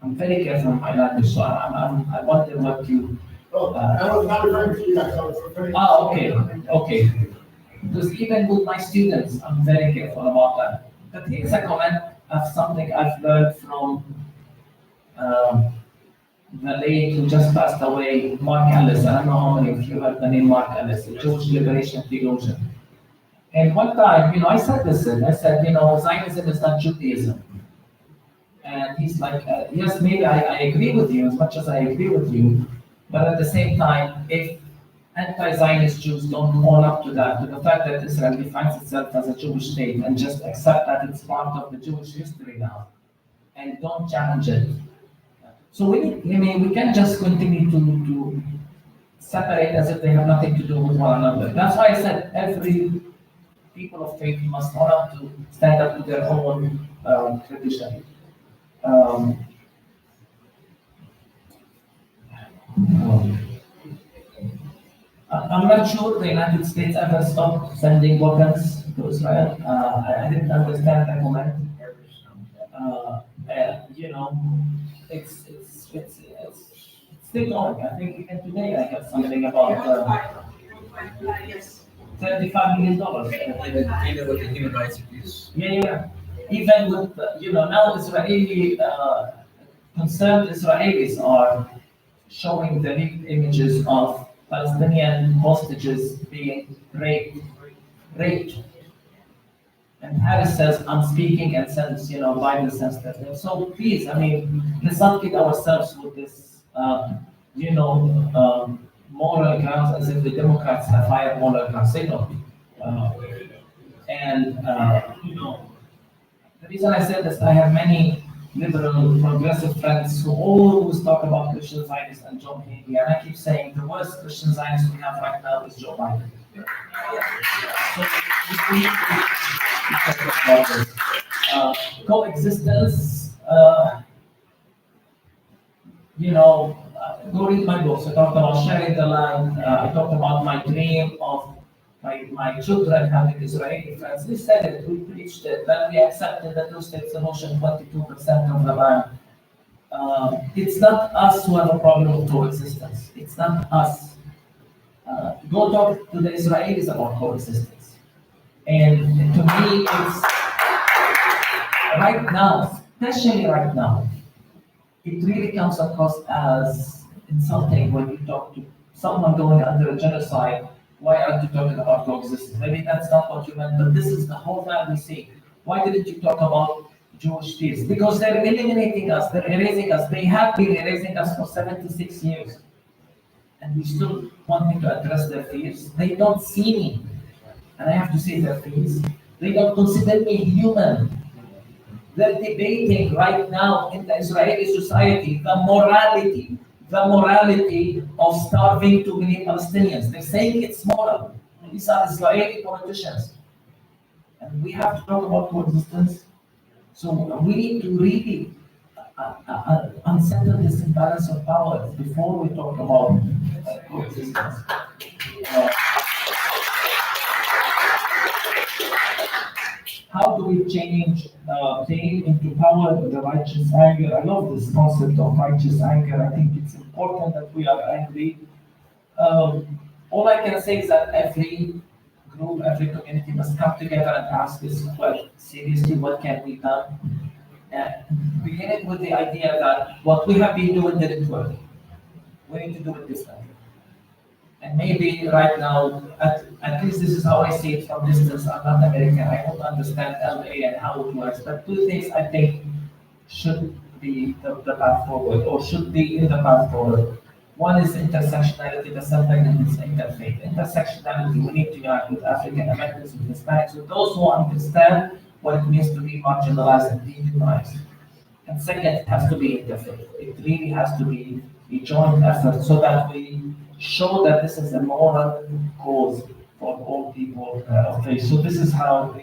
I'm very careful in my language. So I wonder what you. I was not referring to you guys. I was referring to Okay. Because even with my students, I'm very careful about that. But here's a comment of something I've learned from the late who just passed away, Mark Ellis. I don't know how many of you heard the name Mark Ellis, a Jewish liberation theologian. And one time, I said this, I said, Zionism is not Judaism. And he's like, yes, maybe I agree with you as much as I agree with you, but at the same time, if anti-Zionist Jews don't own up to that, to the fact that Israel defines itself as a Jewish state and just accept that it's part of the Jewish history now, and don't challenge it. So we can't just continue to separate as if they have nothing to do with one another. That's why I said every people of faith must own up to stand up to their own tradition. I'm not sure the United States ever stopped sending weapons to Israel. I didn't understand that comment. It's still going. I think even today I got something about $35 million. Even with the human rights abuse. Yeah. Even with, now Israeli, concerned Israelis are showing the leaked images of Palestinian hostages being raped. And Harris says, I'm speaking, and sends, Biden sends that. So please, let's not kid ourselves with this, moral grounds as if the Democrats have higher moral grounds. They don't. The reason I said this, I have many liberal, progressive friends who always talk about Christian Zionists and John Kennedy, and I keep saying the worst Christian Zionist we have right now is Joe Biden. So we need to talk about this. Coexistence, go read my books. I talked about sharing the land. I talked about my dream of my children having Israeli friends. We said it, we preached it, then we accepted the two-state solution, 22% of the land. It's not us who have a problem with coexistence. It's not us. Go talk to the Israelis about coexistence. And to me, it's right now, especially right now, it really comes across as insulting when you talk to someone going under a genocide. Why aren't you talking about coexistence? Maybe that's not what you meant, but this is the whole time we see. Why didn't you talk about Jewish fears? Because they're eliminating us, they're erasing us. They have been erasing us for 76 years. And we still want me to address their fears. They don't see me. And I have to say their fears. They don't consider me human. They're debating right now in the Israeli society the morality of starving 2 million Palestinians. They're saying it's moral. These are Israeli politicians. And we have to talk about coexistence. So we need to really unsettle this imbalance of power before we talk about coexistence. How do we change pain into power, the righteous anger? I love this concept of righteous anger. I think it's important that we are angry. All I can say is that every group, every community must come together and ask this question, seriously, what can we do? Beginning with the idea that what we have been doing didn't work. We need to do it this time. And maybe right now, at least this is how I see it from distance. I'm not American. I don't understand LA and how it works. But two things I think should be the path forward, or should be in the path forward. One is intersectionality, the second is interfaith. Intersectionality, we need to unite with African Americans, with Hispanics, with those who understand what it means to be marginalized and demonized. And second, it has to be interfaith. It really has to be a joint effort so that we show that this is a moral cause for all people of faith. So this is how,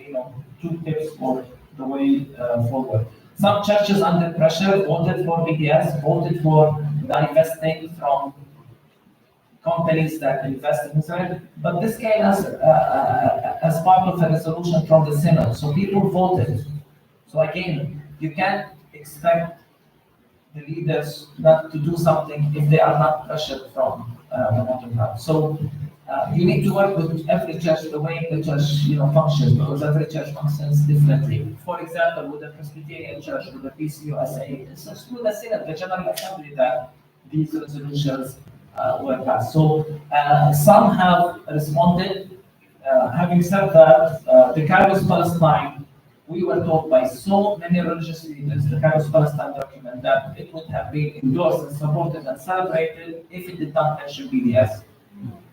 two tips for the way forward. Some churches under pressure voted for BDS, voted for divesting from companies that invest in Israel, but this came as part of a resolution from the Synod, so people voted. So again, you can't expect the leaders not to do something if they are not pressured from the bottom up. So you need to work with every church the way the church functions, because every church functions differently. For example, with the Presbyterian Church, with the PCUSA, it's through the Synod, the General Assembly, that these resolutions were passed. So some have responded. Having said that, the Kairos Palestine, we were told by so many religious leaders, the Kairos Palestine document, that it would have been endorsed and supported and celebrated if it did not mention BDS.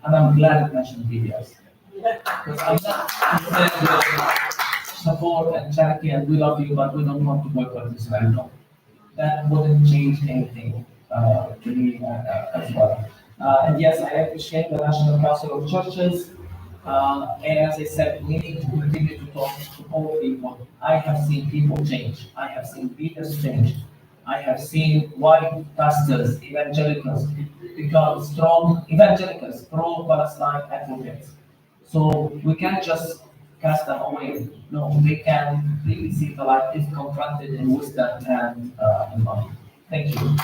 And I'm glad it mentioned BDS. Because I'm not support and charity and we love you, but we don't want to boycott Israel. No. That wouldn't change anything to me as well. And yes, I appreciate the National Council of Churches. And as I said, we need to continue to talk to all people. I have seen people change. I have seen leaders change. I have seen white pastors, evangelicals, become strong evangelicals, pro-Palestine advocates. So we can't just cast them away. No, they can really see the light if confronted in wisdom and in love. Thank you.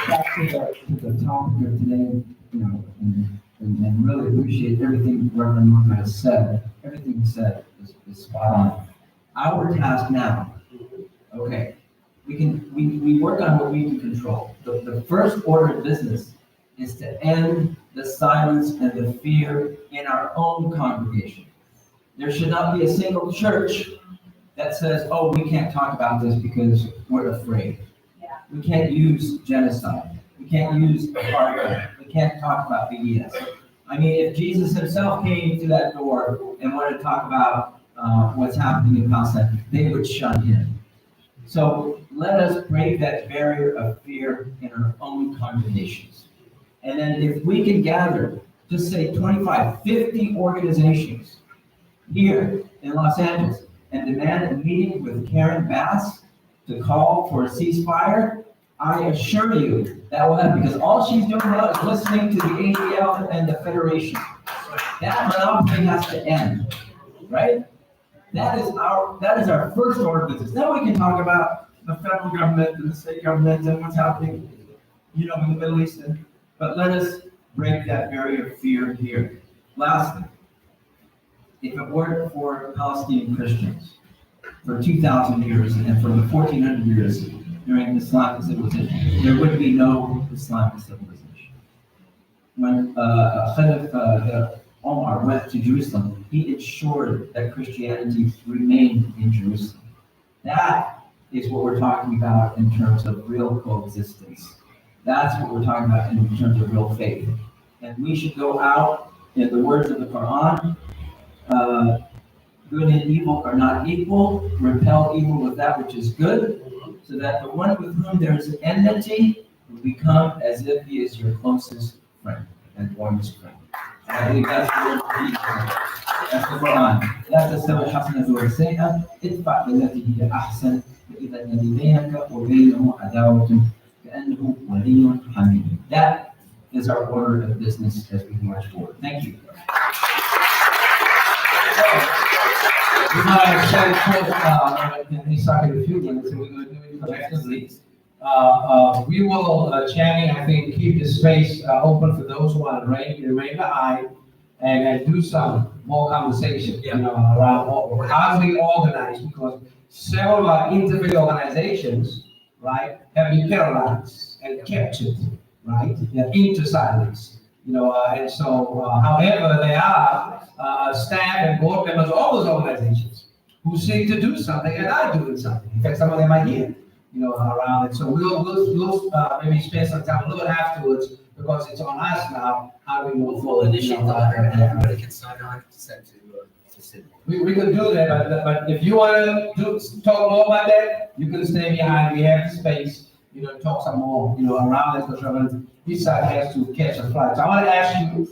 Back to the topic of today, and really appreciate everything Reverend Muhammad has said. Everything he said is spot on. Our task now, okay, we work on what we can control. The first order of business is to end the silence and the fear in our own congregation. There should not be a single church that says, oh, we can't talk about this because we're afraid. We can't use genocide. We can't use apartheid. We can't talk about BDS. I mean, if Jesus himself came to that door and wanted to talk about what's happening in Palestine, they would shun him. So let us break that barrier of fear in our own congregations. And then if we can gather, just say 25, 50 organizations here in Los Angeles and demand a meeting with Karen Bass to call for a ceasefire, I assure you that will happen, because all she's doing now is listening to the ADL and the Federation. That monopoly has to end, right? That is our first order of business. Then we can talk about the federal government and the state government and what's happening, in the Middle East. But let us break that barrier of fear here. Lastly, if it weren't for Palestinian Christians for 2,000 years and for the 1,400 years during Islamic civilization, there would be no Islamic civilization. When Khalif Omar went to Jerusalem, he ensured that Christianity remained in Jerusalem. That is what we're talking about in terms of real coexistence. That's what we're talking about in terms of real faith. And we should go out, in the words of the Quran, good and evil are not equal, repel evil with that which is good, so that the one with whom there is enmity will become as if he is your closest friend and warmest friend. And I believe that's the word of Jesus. That's the Quran. لا تستوي الحسنة والسيئة ادفع بالتي هي أحسن فإذا الذي بينك وبينه عداوة كأنه ولي حميم. That is our order of business as we march forward. Thank you. We're going to set it forth in these a few minutes, and we're going to do it collectively. We will, Channing, I think, keep the space open for those who want to remain behind and do some more conversation, around how we organize, because several interfaith organizations, right, have been paralyzed and captured, right, into silence, and so, however, there are staff and board members of all those organizations who seek to do something and are doing something. In fact, some of them are here, around it. So we'll maybe spend some time a little afterwards, because it's on us now, how do we move forward. Initiate the letter and everybody can sign on to send to Sydney. We can do that, but if you want to talk more about that, you can stay behind. We have the space, talk some more, around it, because each side has to catch a flight. So I want to ask you,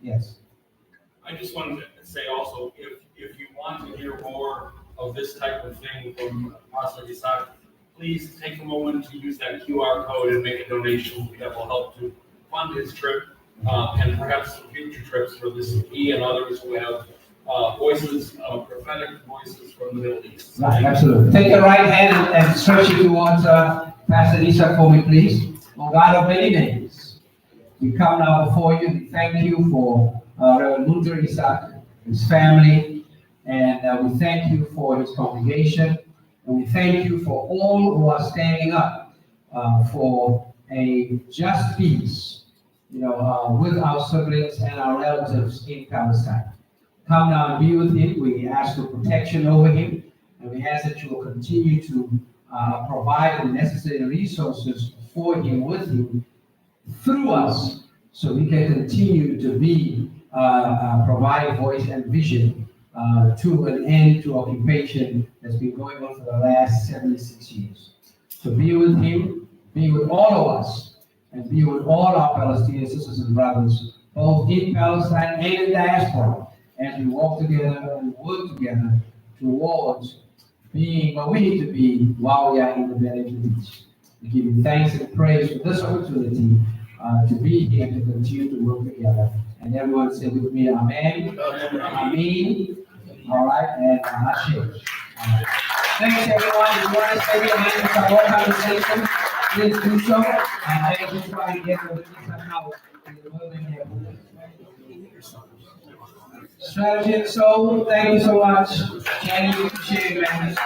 yes. I just wanted to say also, if you want to hear more of this type of thing from Pastor Isaac, please take a moment to use that QR code and make a donation that will help to fund his trip, and perhaps future trips for this, he and others who have voices, prophetic voices from the Middle East. Right, absolutely. Take your right hand and stretch it towards Pastor Isaac for me, please. Oh God of many names, we come now before you. We thank you for Reverend Munzer Isaac, his family, and we thank you for his congregation, and we thank you for all who are standing up for a just peace, with our siblings and our relatives in Palestine. Come now and be with him. We ask for protection over him, and we ask that you will continue to provide the necessary resources for him, with him, through us, so we can continue to be provide voice and vision to an end to occupation that's been going on for the last 76 years. So be with him, be with all of us, and be with all our Palestinian sisters and brothers, both in Palestine and in diaspora, as we walk together and work together towards being what we need to be while we are in the Blvd. We give you thanks and praise for this opportunity to be here and to continue to work together. And everyone say with me, Amen. Amen. All right, and Ashe. Thanks everyone. If you want to stay behind for more conversation, please do so. And I just try to get with somehow in the building here. Strategy and Soul, thank you so much. Thank you for sharing, man.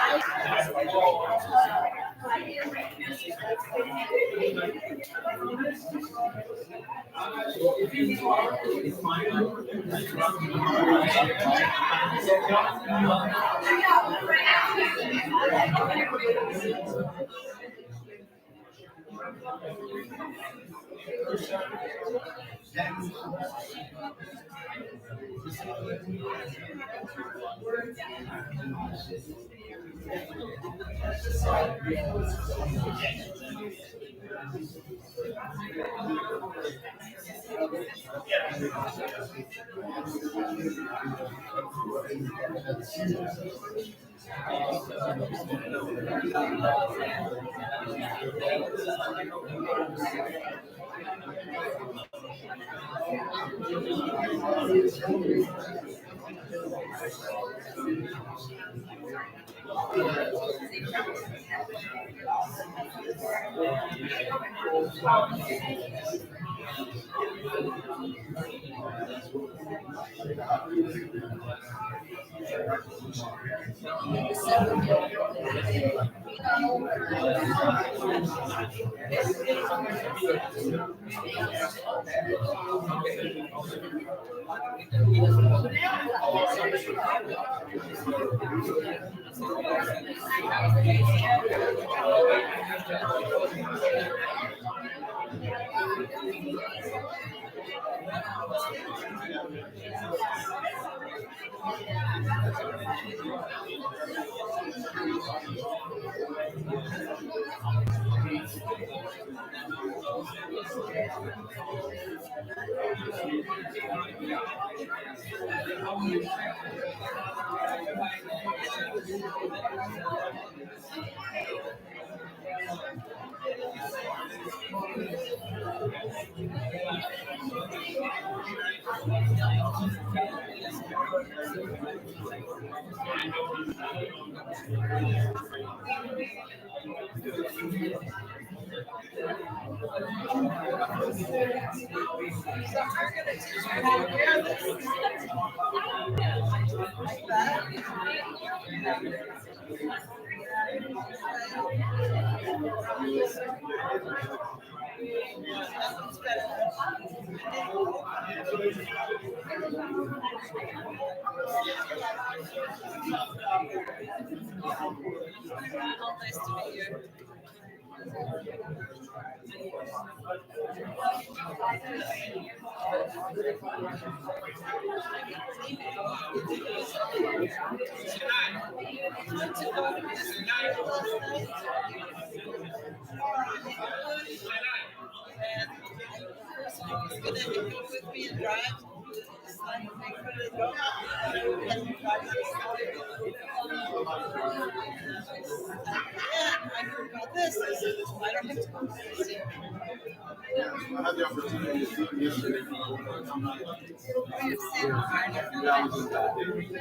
I had the opportunity to see him yesterday.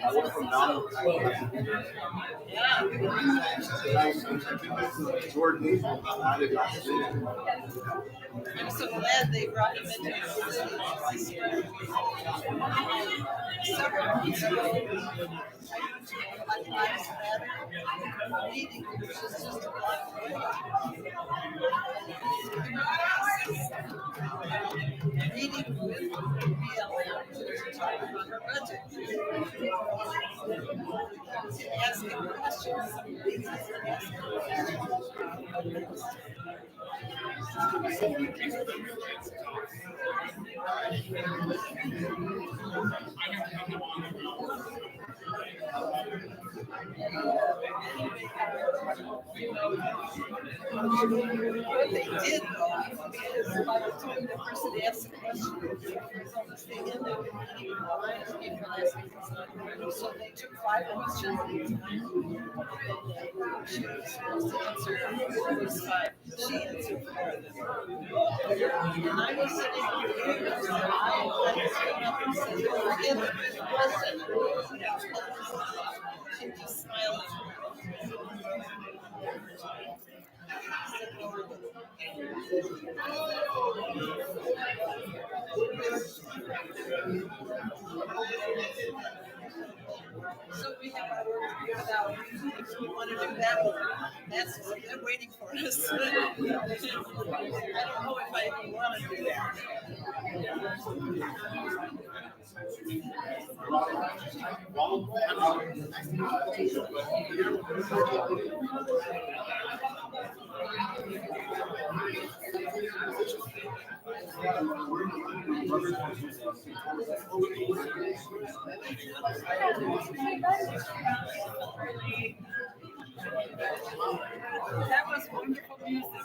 I went from down to Jordan. I did not see him. I'm so glad they brought him into the city. Several months ago, Black Lives Matter meeting, which is just a block away. Meeting with BLM to talk about her budget. Asking questions. What they did though, is by the time the person asked the question, they ended up being blind people asking questions. So they took 5 questions at a time. She was supposed to answer those 5. She answered 4 of them. And I was sitting here and I came up and said, forget the fifth question. She just smiled. So we have our work figured out. If we want to do that one, that's what they're waiting for us. I don't know if I even want to do that. That was wonderful music.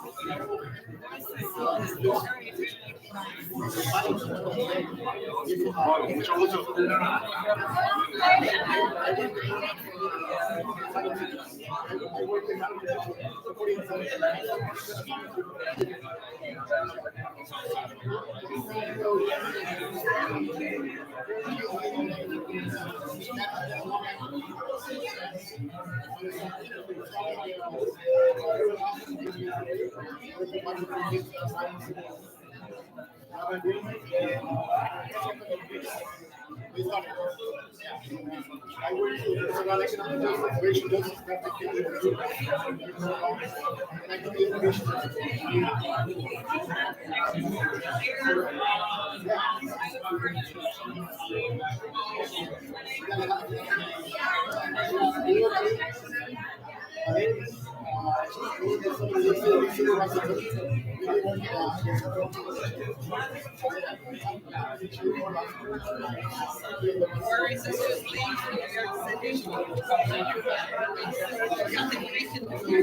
Worries is just leave from New York City. Nothing we can do.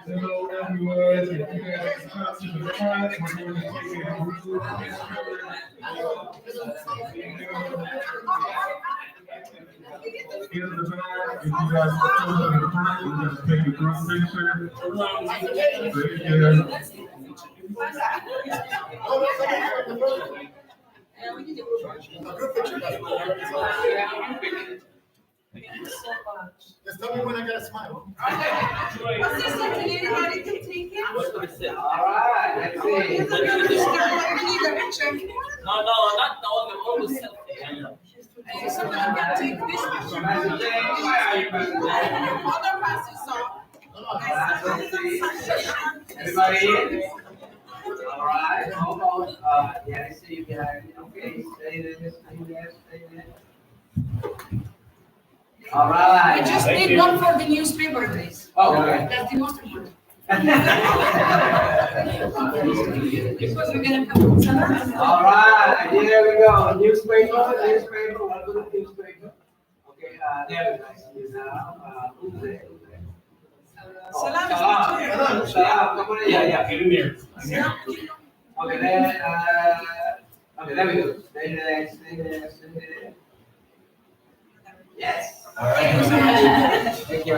Hello everyone, if you guys come to the front, we're going to take a group picture. In the back, if you guys come to the front, we're going to take a group picture. Just tell me when I gotta smile. Was this something anybody can take it? All right, let's see. No, not all the selfie. Somebody can take this picture. Other passes off. Everybody in? All right, hold on. Yeah, I see you guys. Okay, stay there, stay there, stay there. All right. I just need one for the newspaper, please. Oh, okay. That's the most important. Because we're gonna come to center. All right, here we go. Newspaper, one to the newspaper. Okay, there we go. Who's there? Salam. Salam, come on in. Yeah, get in there. Okay, then, okay, there we go. Stay there, stay there, stay there. Yes. All right. Thank you.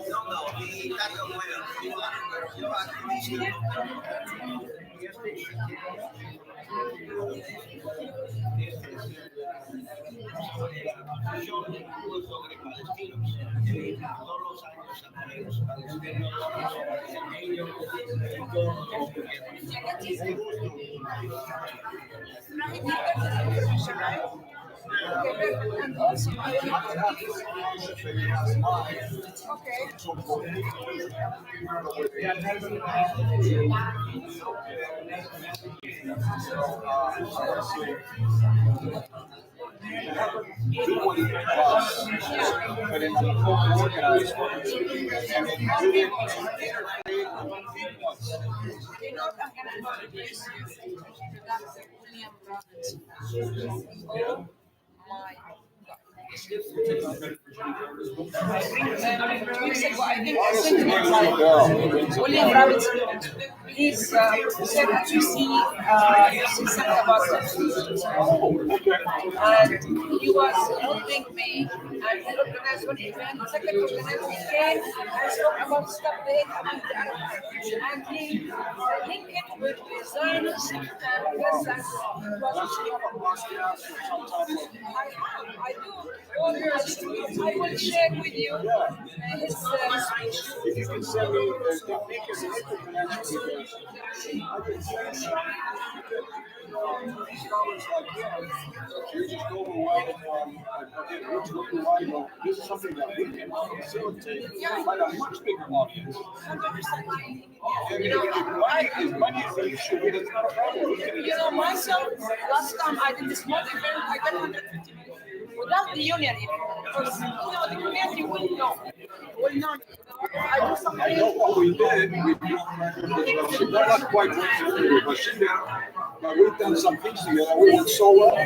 No, no, he está como And also, but in the organized William Robinson, he's said that you see something about and he was helping me, and he organized one event, second organized weekend, and spoke about stuff they have in the Arab, and he linked it with the Zionist and Gaza. I do. I will share with you his speech. you can send me you're just overwhelmed. This is something that we can facilitate by a much bigger audience. Money is an issue, but it's not a problem. Myself, last time I did this small event, I got 150 million. Without the union, because the community will know. Will not. I know what we did. We're not quite working, but we've done some things together. We worked so well.